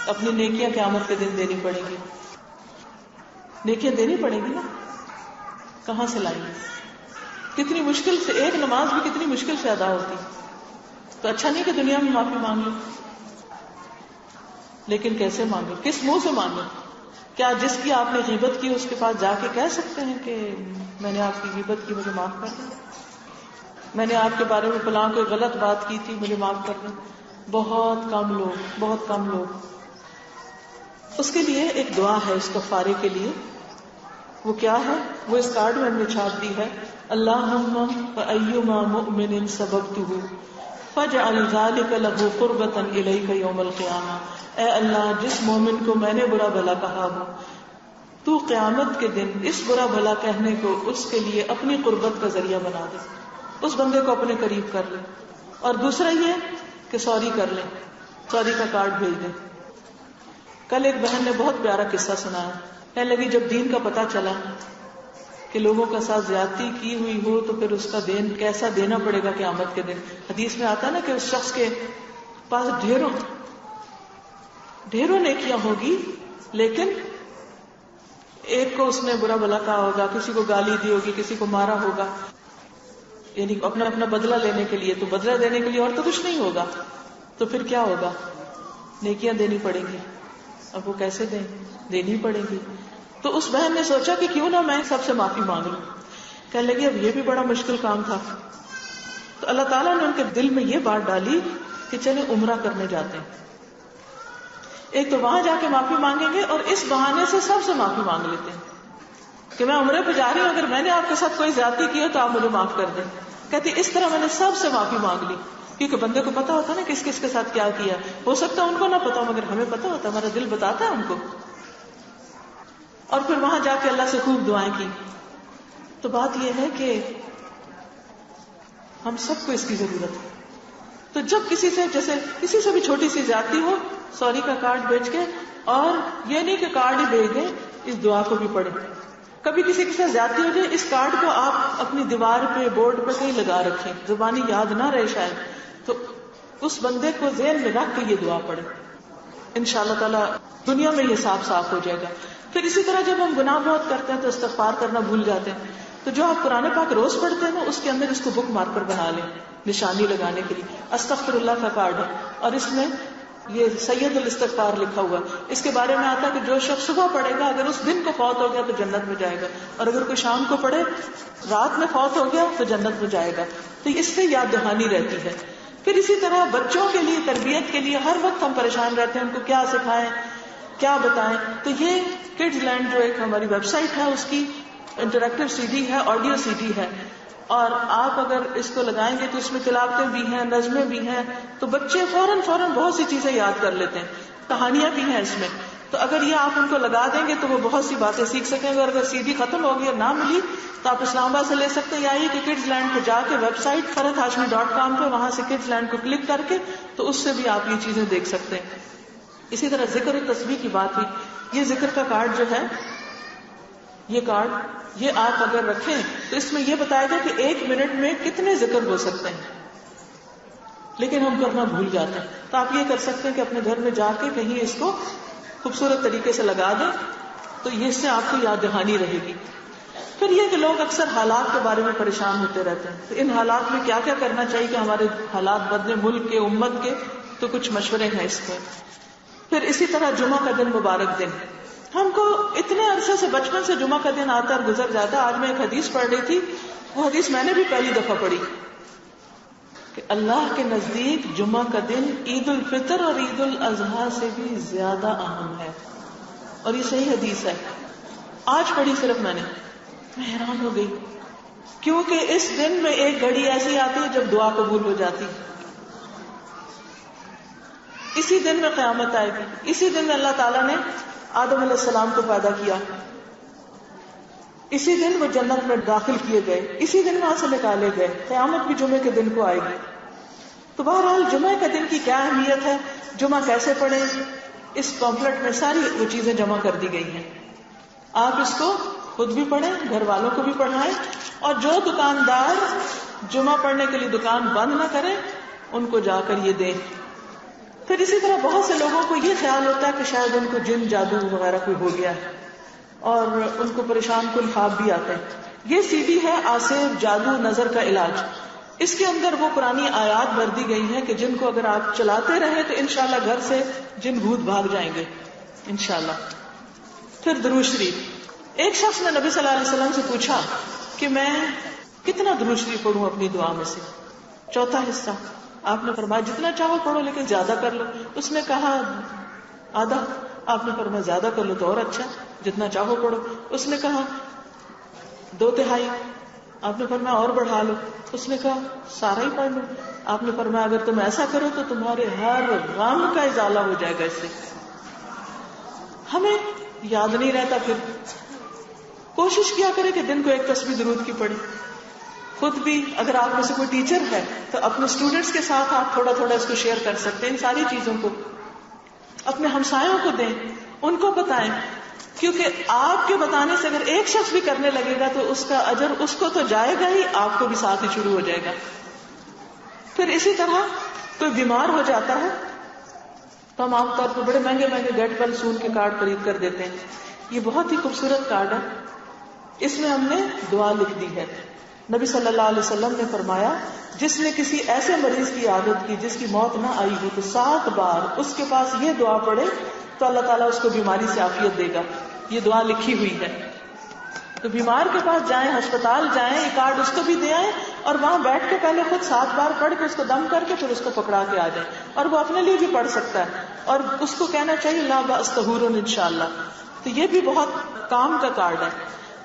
اپنی نیکیاں قیامت کے دن دینی پڑیں گی. نیکیاں دینی پڑیں گی نا، کہاں سے لائیں گے؟ کتنی مشکل سے ایک نماز بھی کتنی مشکل سے ادا ہوتی. تو اچھا نہیں کہ دنیا میں معافی مانگ لیں، لیکن کیسے مانگے، کس منہ سے مانگے؟ کیا جس کی آپ نے غیبت کی اس کے پاس جا کے کہہ سکتے ہیں کہ میں نے آپ کی غیبت کی، مجھے معاف کر دیں، میں نے آپ کے بارے میں فلاں کوئی غلط بات کی تھی، مجھے معاف کر دیں؟ بہت کم لوگ. اس کے لیے ایک دعا ہے اس کفارے کے لیے. وہ کیا ہے؟ وہ اس کارڈ میں ہم نے چھاپ دی ہے. اللہم فایما مؤمن سببتہ فاجعل ذلک لہ قربۃ الیک یوم القیامہ. اے اللہ، جس مومن کو میں نے برا بھلا کہا ہو تو قیامت کے دن اس برا بھلا کہنے کو اس کے لیے اپنی قربت کا ذریعہ بنا دے، اس بندے کو اپنے قریب کر لے. اور دوسرا یہ کہ سوری کر لیں، سوری کا کارڈ بھیج دیں. کل ایک بہن نے بہت پیارا قصہ سنایا. کہنے لگی جب دین کا پتہ چلا کہ لوگوں کا ساتھ زیادتی کی ہوئی ہو تو پھر اس کا دین کیسا دینا پڑے گا قیامت کے دن. حدیث میں آتا نا کہ اس شخص کے پاس ڈھیروں نیکیاں ہوگی، لیکن ایک کو اس نے برا بھلا کہا ہوگا، کسی کو گالی دی ہوگی، کسی کو مارا ہوگا، یعنی اپنا بدلہ لینے کے لیے. تو بدلہ دینے کے لیے اور تو کچھ نہیں ہوگا. تو پھر کیا ہوگا؟ نیکیاں دینی پڑیں گی. اب وہ کیسے دیں؟ دینی پڑیں گی. تو اس بہن نے سوچا کہ کیوں نہ میں سب سے معافی مانگ لوں. کہنے لگی اب یہ بھی بڑا مشکل کام تھا. تو اللہ تعالیٰ نے ان کے دل میں یہ بات ڈالی کہ چلیں عمرہ کرنے جاتے ہیں. ایک تو وہاں جا کے معافی مانگیں گے اور اس بہانے سے سب سے معافی مانگ لیتے ہیں کہ میں عمرے پہ جا رہی ہوں، اگر میں نے آپ کے ساتھ کوئی زیادتی کی ہو تو آپ مجھے معاف کر دیں. کہتی اس طرح میں نے سب سے معافی مانگ لی. کیونکہ بندے کو پتا ہوتا نا کس کس کے ساتھ کیا کیا. ہو سکتا ہے ان کو نہ پتا ہو مگر ہمیں پتا ہوتا ہے، ہمارا دل بتاتا ہے ان کو. اور پھر وہاں جا کے اللہ سے خوب دعائیں کی. تو بات یہ ہے کہ ہم سب کو اس کی ضرورت ہے. تو جب کسی سے بھی چھوٹی سی زیادتی ہو، سوری کا کارڈ بھیج کے، اور یہ نہیں کہ کارڈ ہی بھیج دیں، اس دعا کو بھی پڑھیں. کبھی کسی کے ساتھ زیادتی ہو جائے، اس کارڈ کو آپ اپنی دیوار پہ، بورڈ پہ کہیں لگا رکھیں، زبانی یاد نہ رہے شاید، تو اس بندے کو ذہن میں رکھ کے یہ دعا پڑھیں. انشاءاللہ تعالی دنیا میں یہ صاف ہو جائے گا. پھر اسی طرح جب ہم گناہ بہت کرتے ہیں تو استغفار کرنا بھول جاتے ہیں. تو جو آپ قرآن پاک روز پڑھتے ہیں نا، اس کے اندر اس کو بک مارکر بنا لیں، نشانی لگانے کے لیے. استغفر اللہ کا کارڈ ہے اور اس میں یہ سید الاستغفار لکھا ہوا. اس کے بارے میں آتا ہے کہ جو شخص صبح پڑھے گا، اگر اس دن کو فوت ہو گیا تو جنت میں جائے گا، اور اگر کوئی شام کو پڑھے، رات میں فوت ہو گیا تو جنت میں جائے گا. تو اس سے یاد دہانی رہتی ہے. پھر اسی طرح بچوں کے لیے، تربیت کے لیے ہر وقت ہم پریشان رہتے ہیں، ان کو کیا سکھائیں، کیا بتائیں. تو یہ کڈز لینڈ جو ایک ہماری ویب سائٹ ہے، اس کی انٹریکٹیو سی ڈی ہے، آڈیو سی ڈی ہے، اور آپ اگر اس کو لگائیں گے تو اس میں تلاوتیں بھی ہیں، نظمیں بھی ہیں. تو بچے فوراً بہت سی چیزیں یاد کر لیتے ہیں. کہانیاں بھی ہیں اس میں. تو اگر یہ آپ ان کو لگا دیں گے تو وہ بہت سی باتیں سیکھ سکیں گے. اور اگر سی ڈی ختم ہوگی اور نہ ملی تو آپ اسلام آباد سے لے سکتے ہیں، یا یہ کہ کڈز لینڈ پہ جا کے ویب سائٹ farhathashmi.com پہ وہاں سے کڈز لینڈ کو کلک کر کے تو اس سے بھی آپ یہ چیزیں دیکھ سکتے ہیں. اسی طرح ذکر و تسبیح کی بات ہوئی. یہ ذکر کا کارڈ جو ہے، یہ کارڈ یہ آپ اگر رکھیں تو اس میں یہ بتایا گا کہ 1 منٹ میں کتنے ذکر ہو سکتے ہیں، لیکن ہم کرنا بھول جاتے ہیں. تو آپ یہ کر سکتے ہیں کہ اپنے گھر میں جا کے کہیں اس کو خوبصورت طریقے سے لگا دیں، تو یہ اس سے آپ کو یاد دہانی رہے گی. پھر یہ کہ لوگ اکثر حالات کے بارے میں پریشان ہوتے رہتے ہیں. تو ان حالات میں کیا کیا کرنا چاہیے کہ ہمارے حالات بدلے، ملک کے، امت کے. تو کچھ مشورے ہیں اس میں. پھر اسی طرح جمعہ کا دن مبارک دن. ہم کو اتنے عرصے سے، بچپن سے جمعہ کا دن آتا اور گزر جاتا. آج میں ایک حدیث پڑھ رہی تھی، وہ حدیث میں نے بھی پہلی دفعہ پڑھی کہ اللہ کے نزدیک جمعہ کا دن عید الفطر اور عید الاضحیٰ سے بھی زیادہ اہم ہے. اور یہ صحیح حدیث ہے. آج پڑھی صرف میں حیران ہو گئی، کیونکہ اس دن میں ایک گھڑی ایسی آتی ہے جب دعا قبول ہو جاتی، اسی دن میں قیامت آئے گی، اسی دن میں اللہ تعالیٰ نے آدم علیہ السلام کو پیدا کیا، اسی دن وہ جنت میں داخل کیے گئے، اسی دن وہاں سے نکالے گئے، قیامت بھی جمعے کے دن کو آئے گی۔ تو بہرحال جمعہ کے دن کی کیا اہمیت ہے، جمعہ کیسے پڑھیں، اس پمفلٹ میں ساری وہ چیزیں جمع کر دی گئی ہیں۔ آپ اس کو خود بھی پڑھیں، گھر والوں کو بھی پڑھائیں، اور جو دکاندار جمعہ پڑھنے کے لیے دکان بند نہ کریں ان کو جا کر یہ دیں۔ پھر اسی طرح بہت سے لوگوں کو یہ خیال ہوتا ہے کہ شاید ان کو جن جادو وغیرہ کوئی ہو گیا ہے اور ان کو پریشان کن خواب بھی آتے ہیں۔ یہ سی ڈی ہے آصف جادو نظر کا علاج، اس کے اندر وہ پرانی آیات بھر دی گئی ہیں کہ جن کو اگر آپ چلاتے رہے تو انشاءاللہ گھر سے جن بھوت بھاگ جائیں گے انشاءاللہ۔ پھر درود شریف، ایک شخص نے نبی صلی اللہ علیہ وسلم سے پوچھا کہ میں کتنا درود شریف پڑھوں اپنی دعا میں سے، چوتھا حصہ۔ آپ نے فرمایا جتنا چاہو پڑھو لیکن زیادہ کر لو۔ اس نے کہا آدھا، آپ نے فرمایا زیادہ کر لو تو اور اچھا، جتنا چاہو پڑھو۔ اس نے کہا 2/3، آپ نے فرمایا اور بڑھا لو۔ اس نے کہا سارا ہی پڑھ لو۔ آپ نے فرمایا اگر تم ایسا کرو تو تمہارے ہر غم کا ازالہ ہو جائے گا اس سے۔ ہمیں یاد نہیں رہتا، پھر کوشش کیا کرے کہ دن کو ایک تسبیح درود کی پڑھے۔ خود بھی اگر آپ میں سے کوئی ٹیچر ہے تو اپنے اسٹوڈنٹس کے ساتھ آپ تھوڑا تھوڑا اس کو شیئر کر سکتے ہیں، ان ساری چیزوں کو اپنے ہمسایوں کو دیں، ان کو بتائیں، کیونکہ آپ کے بتانے سے اگر ایک شخص بھی کرنے لگے گا تو اس کا اجر اس کو تو جائے گا ہی، آپ کو بھی ساتھ ہی شروع ہو جائے گا۔ پھر اسی طرح کوئی بیمار ہو جاتا ہے تو ہم عام طور پر بڑے مہنگے مہنگے گیٹ ویل سون کے کارڈ خرید کر دیتے ہیں۔ یہ بہت ہی خوبصورت کارڈ ہے، اس میں ہم نے دعا لکھ دی ہے۔ نبی صلی اللہ علیہ وسلم نے فرمایا جس نے کسی ایسے مریض کی عادت کی جس کی موت نہ آئی ہو تو 7 بار اس کے پاس یہ دعا پڑھے تو اللہ تعالیٰ اس کو بیماری سے عافیت دے گا۔ یہ دعا لکھی ہوئی ہے، تو بیمار کے پاس جائیں، ہسپتال جائیں، یہ کارڈ اس کو بھی دے آئیں اور وہاں بیٹھ کے پہلے خود 7 بار پڑھ کے اس کو دم کر کے پھر اس کو پکڑا کے آ جائیں، اور وہ اپنے لیے بھی پڑھ سکتا ہے اور اس کو کہنا چاہیے لا باس طہور انشاءاللہ۔ تو یہ بھی بہت کام کا کارڈ ہے۔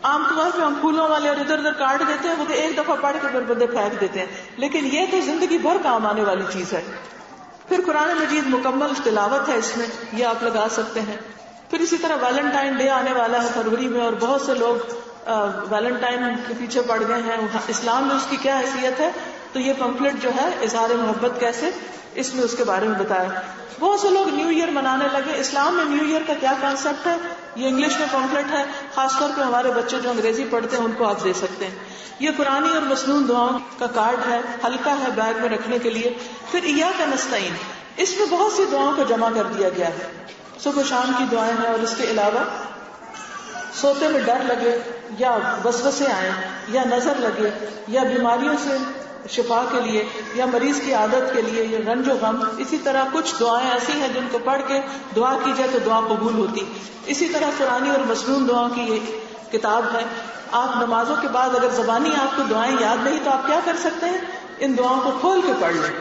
عام طور پہ ہم پھولوں والے اور ادھر ادھر کارڈ دیتے ہیں، وہ تو ایک دفعہ پڑھ کے پھر بندے پھینک دیتے ہیں، لیکن یہ تو زندگی بھر کام آنے والی چیز ہے۔ پھر قرآن مجید مکمل تلاوت ہے اس میں، یہ آپ لگا سکتے ہیں۔ پھر اسی طرح ویلنٹائن ڈے آنے والا ہے فروری میں، اور بہت سے لوگ ویلنٹائن کے پیچھے پڑ گئے ہیں، اسلام میں اس کی کیا حیثیت ہے، تو یہ پمفلٹ جو ہے اظہار محبت کیسے، اس میں اس کے بارے میں بتایا۔ بہت سے لوگ نیو ایئر منانے لگے، اسلام میں نیو ایئر کا کیا کانسیپٹ ہے، یہ انگلش میں پمفلٹ ہے، خاص طور پہ ہمارے بچے جو انگریزی پڑھتے ہیں ان کو آپ دے سکتے ہیں۔ یہ قرآنی اور مسنون دعاؤں کا کارڈ ہے، ہلکا ہے بیگ میں رکھنے کے لیے۔ پھر ایاک نستعین، اس میں بہت سی دعاؤں کو جمع کر دیا گیا ہے، صبح و شام کی دعائیں ہیں، اور اس کے علاوہ سوتے میں ڈر لگے یا وسوسے آئیں یا نظر لگے یا بیماریوں سے شفا کے لیے یا مریض کی عادت کے لیے یا رنج و غم، اسی طرح کچھ دعائیں ایسی ہیں جن کو پڑھ کے دعا کی جائے تو دعا قبول ہوتی۔ اسی طرح قرآنی اور مسنون دعاؤں کی یہ کتاب ہے۔ آپ نمازوں کے بعد اگر زبانی آپ کو دعائیں یاد نہیں تو آپ کیا کر سکتے ہیں، ان دعاؤں کو کھول کے پڑھ لیں۔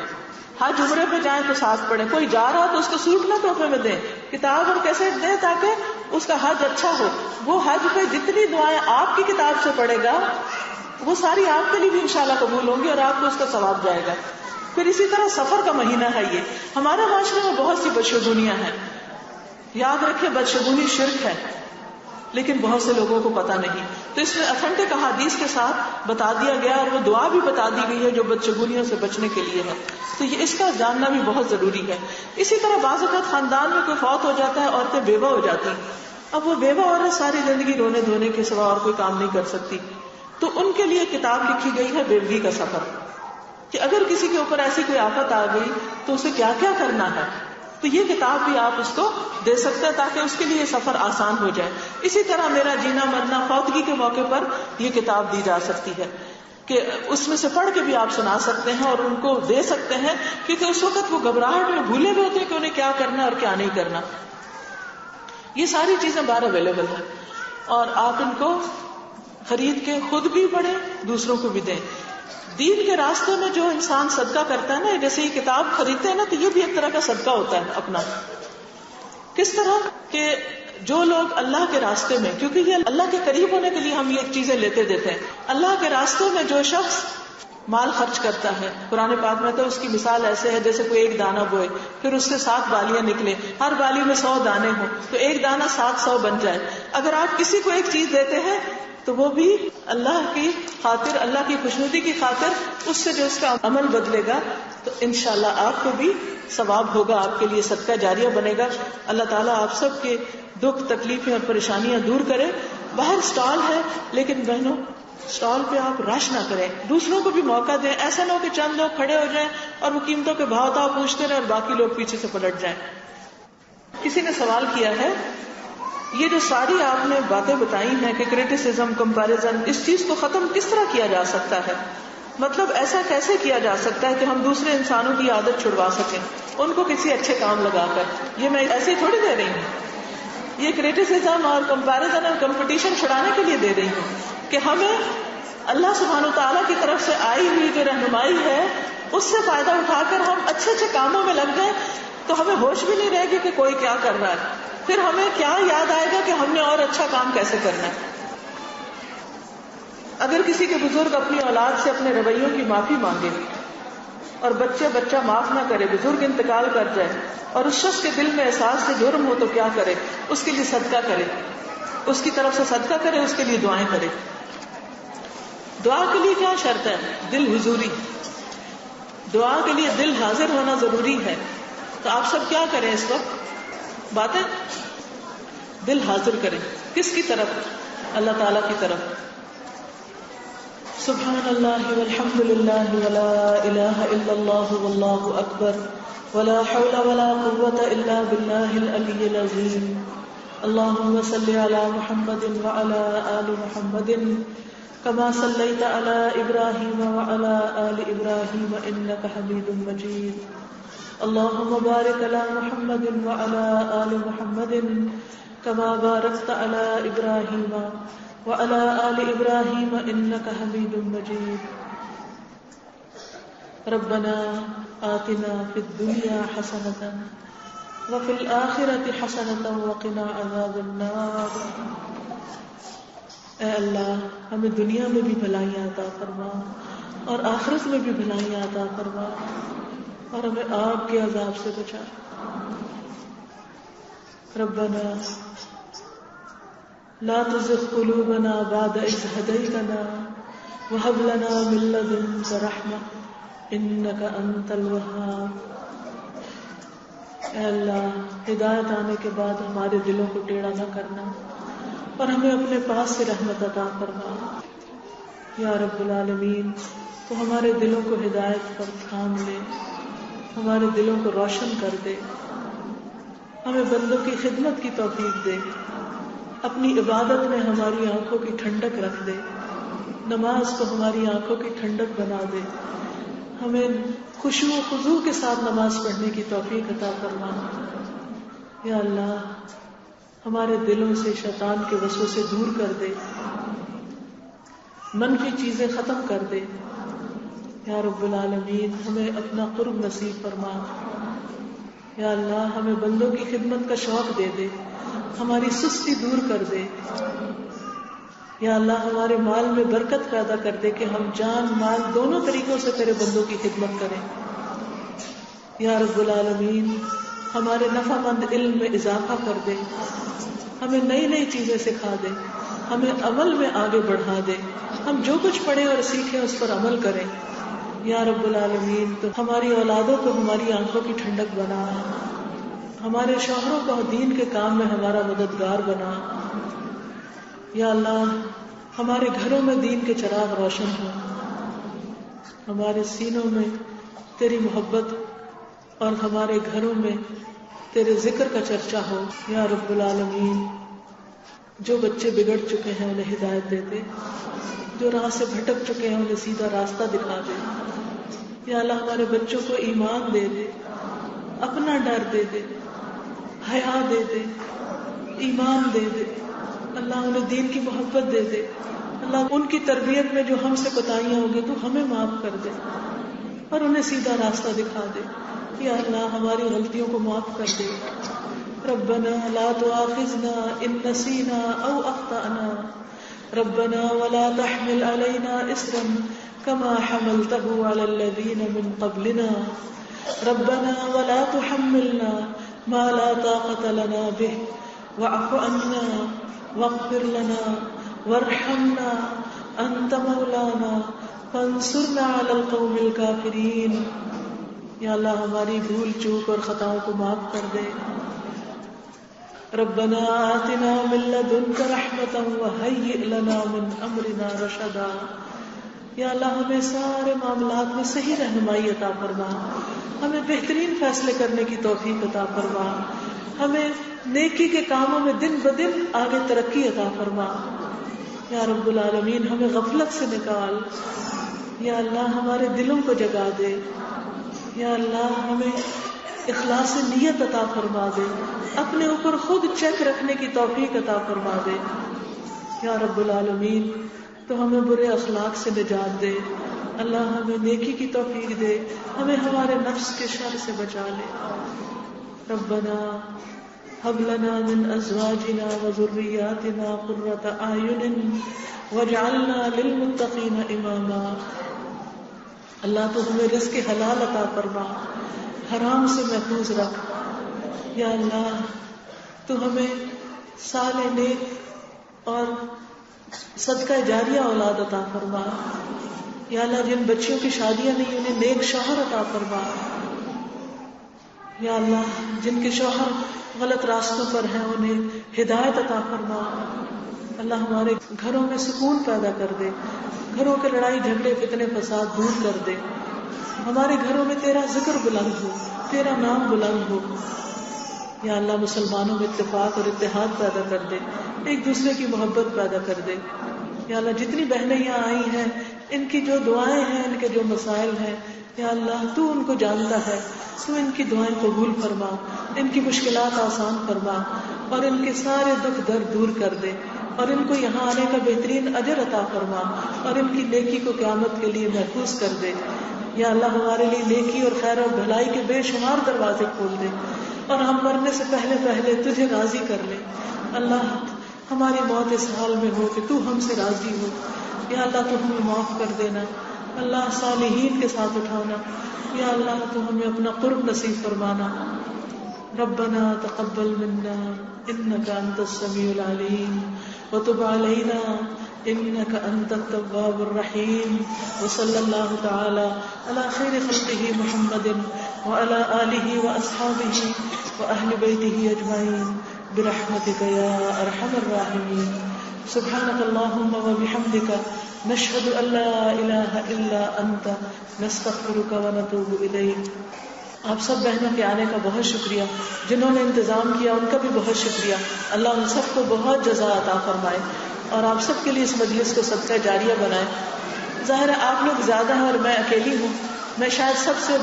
حج عمرے پہ جائیں تو ساتھ پڑھیں، کوئی جا رہا تو اس کو سوٹ نہ تحفے میں دیں، کتاب اور کیسٹ دیں تاکہ اس کا حج اچھا ہو۔ وہ حج پہ جتنی دعائیں آپ کی کتاب سے پڑھے گا وہ ساری آپ کے لیے بھی انشاءاللہ قبول ہوں گی اور آپ کو اس کا ثواب جائے گا۔ پھر اسی طرح سفر کا مہینہ ہے یہ، ہمارے معاشرے میں بہت سی بدشگونیاں ہیں، یاد رکھیں بدشگونی شرک ہے، لیکن بہت سے لوگوں کو پتہ نہیں، تو اس میں اتھینٹک احادیث کے ساتھ بتا دیا گیا اور وہ دعا بھی بتا دی گئی ہے جو بدشگونیوں سے بچنے کے لیے ہے، تو یہ اس کا جاننا بھی بہت ضروری ہے۔ اسی طرح بعض اوقات خاندان میں کوئی فوت ہو جاتا ہے، عورتیں بیوہ ہو جاتی ہیں، اب وہ بیوہ عورت ساری زندگی رونے دھونے کے سوا اور کوئی کام نہیں کر سکتی، تو ان کے لیے کتاب لکھی گئی ہے بیوگی کا سفر، کہ اگر کسی کے اوپر ایسی کوئی آفت آ گئی تو اسے کیا کیا کرنا ہے، تو یہ کتاب بھی آپ اس کو دے سکتے ہیں تاکہ اس کے لیے سفر آسان ہو جائے۔ اسی طرح میرا جینا مرنا فوتگی کے موقع پر یہ کتاب دی جا سکتی ہے کہ اس میں سے پڑھ کے بھی آپ سنا سکتے ہیں اور ان کو دے سکتے ہیں، کیونکہ اس وقت وہ گھبراہٹ میں بھولے ہوئے ہوتے ہیں کہ انہیں کیا کرنا اور کیا نہیں کرنا۔ یہ ساری چیزیں باہر اویلیبل ہیں اور آپ ان کو خرید کے خود بھی پڑھیں، دوسروں کو بھی دیں۔ دین کے راستے میں جو انسان صدقہ کرتا ہے نا، جیسے یہ کتاب خریدتے ہیں نا، تو یہ بھی ایک طرح کا صدقہ ہوتا ہے اپنا۔ کس طرح کہ جو لوگ اللہ کے راستے میں، کیونکہ یہ اللہ کے قریب ہونے کے لیے ہم یہ چیزیں لیتے دیتے ہیں، اللہ کے راستے میں جو شخص مال خرچ کرتا ہے، قرآن پاک میں تو اس کی مثال ایسے ہے جیسے کوئی ایک دانہ بوئے، پھر اس سے 7 بالیاں نکلے، ہر بالی میں 100 دانے ہوں تو ایک دانہ 700 بن جائے. اگر آپ کسی کو ایک چیز دیتے ہیں تو وہ بھی اللہ کی خاطر، اللہ کی خوشنودی کی خاطر، اس سے جو اس کا عمل بدلے گا تو انشاءاللہ آپ کو بھی ثواب ہوگا، آپ کے لیے صدقہ جاریہ بنے گا. اللہ تعالیٰ آپ سب کے دکھ تکلیفیں اور پریشانیاں دور کرے. باہر سٹال ہے لیکن بہنوں سٹال پہ آپ رش نہ کریں، دوسروں کو بھی موقع دیں. ایسا نہ ہو کہ چند لوگ کھڑے ہو جائیں اور وہ قیمتوں کے بھاؤ تاؤ پوچھتے رہے اور باقی لوگ پیچھے سے پلٹ جائیں. کسی نے سوال کیا ہے یہ جو ساری آپ نے باتیں بتائی ہیں کہ کرٹیسزم، کمپیریزن، اس چیز کو ختم کس طرح کیا جا سکتا ہے؟ مطلب ایسا کیسے کیا جا سکتا ہے کہ ہم دوسرے انسانوں کی عادت چھڑوا سکیں ان کو کسی اچھے کام لگا کر؟ یہ میں ایسے ہی تھوڑی دے رہی ہوں، یہ کرٹیسزم اور کمپیریزن اور کمپٹیشن چھڑانے کے لیے دے رہی ہوں کہ ہمیں اللہ سبحانہ وتعالیٰ کی طرف سے آئی ہوئی جو رہنمائی ہے اس سے فائدہ اٹھا کر ہم اچھے اچھے کاموں میں لگ جائیں تو ہمیں ہوش بھی نہیں رہے گی کہ کوئی کیا کر رہا ہے. پھر ہمیں کیا یاد آئے گا کہ ہم نے اور اچھا کام کیسے کرنا ہے. اگر کسی کے بزرگ اپنی اولاد سے اپنے رویوں کی معافی مانگے اور بچہ معاف نہ کرے، بزرگ انتقال کر جائے اور اس شخص کے دل میں احساس سے جرم ہو تو کیا کرے؟ اس کے لیے صدقہ کرے، اس کی طرف سے صدقہ کرے، اس کے لیے دعائیں کرے. دعا کے لیے کیا شرط ہے؟ دل حضوری. دعا کے لیے دل حاضر ہونا ضروری ہے. تو آپ سب کیا کریں اس وقت؟ باتیں دل حاضر کریں. کس کی طرف؟ اللہ تعالیٰ کی طرف. سبحان اللہ والحمد للہ ولا الہ الا اللہ واللہ اکبر ولا حول ولا قوة الا باللہ العلی العظیم. اللہم صل علی محمد وعلی آل محمد كما صليت على إبراهيم وعلى آل إبراهيم إنك حميد مجيد. اللهم بارك على محمد وعلى آل محمد كما باركت على إبراهيم وعلى آل إبراهيم إنك حميد مجيد. ربنا آتنا في الدنيا حسنة وفي الآخرة حسنة وقنا عذاب النار. اے اللہ ہمیں دنیا میں بھی بھلائیاں عطا فرما اور آخرت میں بھی بھلائیاں عطا فرما اور ہمیں آگ کے عذاب سے بچا. ربنا لا تزغ قلوبنا بعد إذ هديتنا وهب لنا من لدنك رحمة إنك أنت الوهاب. اے اللہ ہدایت آنے کے بعد ہمارے دلوں کو ٹیڑھا نہ کرنا اور ہمیں اپنے پاس سے رحمت عطا فرما. یا رب العالمین تو ہمارے دلوں کو ہدایت پر تھام لے، ہمارے دلوں کو روشن کر دے، ہمیں بندوں کی خدمت کی توفیق دے، اپنی عبادت میں ہماری آنکھوں کی ٹھنڈک رکھ دے، نماز کو ہماری آنکھوں کی ٹھنڈک بنا دے، ہمیں خشوع و خضوع کے ساتھ نماز پڑھنے کی توفیق عطا فرما. یا اللہ ہمارے دلوں سے شیطان کے وسوسے دور کر دے، منفی چیزیں ختم کر دے. یا رب العالمین ہمیں اپنا قرب نصیب فرما. یا اللہ ہمیں بندوں کی خدمت کا شوق دے دے، ہماری سستی دور کر دے. یا اللہ ہمارے مال میں برکت پیدا کر دے کہ ہم جان مال دونوں طریقوں سے تیرے بندوں کی خدمت کریں. یا رب العالمین ہمارے نفع مند علم میں اضافہ کر دے، ہمیں نئی نئی چیزیں سکھا دے، ہمیں عمل میں آگے بڑھا دے، ہم جو کچھ پڑھیں اور سیکھیں اس پر عمل کریں. یا رب العالمین تو ہماری اولادوں کو ہماری آنکھوں کی ٹھنڈک بنا، ہمارے شوہروں کو دین کے کام میں ہمارا مددگار بنا. یا اللہ ہمارے گھروں میں دین کے چراغ روشن ہو، ہمارے سینوں میں تیری محبت اور ہمارے گھروں میں تیرے ذکر کا چرچا ہو. یا رب العالمین جو بچے بگڑ چکے ہیں انہیں ہدایت دے دے، جو راہ سے بھٹک چکے ہیں انہیں سیدھا راستہ دکھا دے. یا اللہ ہمارے بچوں کو ایمان دے دے، اپنا ڈر دے دے، حیا دے دے، ایمان دے دے. اللہ انہیں دین کی محبت دے دے. اللہ ان کی تربیت میں جو ہم سے کوتاہیاں ہوگی تو ہمیں معاف کر دے اور انہیں سیدھا راستہ دکھا دے. یا اللہ ہماری غلطیوں کو معاف کر دے. ربنا لا تؤاخذنا إن نسينا أو أخطأنا ربنا ولا تحمل علينا إصرا كما حملته على الذين من قبلنا ربنا ولا تحملنا ما لا طاقة لنا به واعف عنا واغفر لنا وارحمنا أنت مولانا فانصرنا على القوم الكافرين. یا اللہ ہماری بھول چوک اور خطاؤں کو معاف کر دے. ربنا آتنا من لدنک رحمتا وہیئ لنا من امرنا رشدا. یا اللہ ہمیں سارے معاملات میں صحیح رہنمائی عطا فرما, ہمیں بہترین فیصلے کرنے کی توفیق عطا فرما, ہمیں نیکی کے کاموں میں دن بدن آگے ترقی عطا فرما. یا رب العالمین ہمیں غفلت سے نکال. یا اللہ ہمارے دلوں کو جگا دے. یا اللہ ہمیں اخلاص نیت عطا فرما دے, اپنے اوپر خود چیک رکھنے کی توفیق عطا فرما دے. یا رب العالمین تو ہمیں برے اخلاق سے نجات دے. اللہ ہمیں نیکی کی توفیق دے, ہمیں ہمارے نفس کے شر سے بچا لے. ربنا هب لنا من ازواجنا وذرياتنا قرة اعين واجعلنا للمتقين اماما. اللہ تو ہمیں رزق حلال عطا فرما, حرام سے محفوظ رکھ. یا اللہ تو ہمیں صالح نیک اور صدقہ جاریہ اولاد عطا فرما. یا اللہ جن بچیوں کی شادیاں نہیں انہیں نیک شوہر عطا فرما. یا اللہ جن کے شوہر غلط راستوں پر ہیں انہیں ہدایت عطا فرما. اللہ ہمارے گھروں میں سکون پیدا کر دے, گھروں کے لڑائی جھگڑے فتنے فساد دور کر دے. ہمارے گھروں میں تیرا ذکر بلند ہو, تیرا نام بلند ہو. یا اللہ مسلمانوں میں اتفاق اور اتحاد پیدا کر دے, ایک دوسرے کی محبت پیدا کر دے. یا اللہ جتنی بہنیں یہاں آئی ہیں ان کی جو دعائیں ہیں, ان کے جو مسائل ہیں, یا اللہ تو ان کو جانتا ہے, تو ان کی دعائیں قبول فرما, ان کی مشکلات آسان فرما اور ان کے سارے دکھ درد دور کر دے, اور ان کو یہاں آنے کا بہترین اجر عطا فرما اور ان کی نیکی کو قیامت کے لیے محفوظ کر دے. یا اللہ ہمارے لیے نیکی اور خیر اور بھلائی کے بے شمار دروازے کھول دے اور ہم مرنے سے پہلے پہلے تجھے راضی کر لے. اللہ ہماری موت اس حال میں ہو کہ تو ہم سے راضی ہو. یا اللہ تو ہمیں معاف کر دینا, اللہ صالحین کے ساتھ اٹھانا. یا اللہ تو ہمیں اپنا قرب نصیب فرمانا. ربنا تقبل منا انك انت السميع العليم وتب علينا انك انت التواب الرحيم. وصلى الله تعالى على خير خلقه محمد وعلى اله واصحابه واهل بيته اجمعين برحمتك يا ارحم الراحمين. سبحانك اللهم وبحمدك نشهد ان لا اله الا انت نستغفرك ونتوب اليك. آپ سب بہنوں کے آنے کا بہت شکریہ, جنہوں نے انتظام کیا ان کا بھی بہت شکریہ. اللہ ان سب کو بہت جزا عطا فرمائے اور آپ سب کے لیے اس مجلس کو صدقہ جاریہ بنائے. ظاہر ہے آپ لوگ زیادہ ہیں اور میں اکیلی ہوں, میں شاید سب سے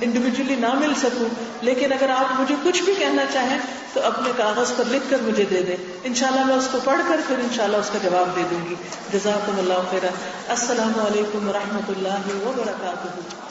انڈیویجولی نہ مل سکوں, لیکن اگر آپ مجھے کچھ بھی کہنا چاہیں تو اپنے کاغذ پر لکھ کر مجھے دے دیں. انشاءاللہ میں اس کو پڑھ کر پھر انشاءاللہ اس کا جواب دے دوں گی. جزاکم اللہ خیرا. السلام علیکم ورحمۃ اللہ وبرکاتہ.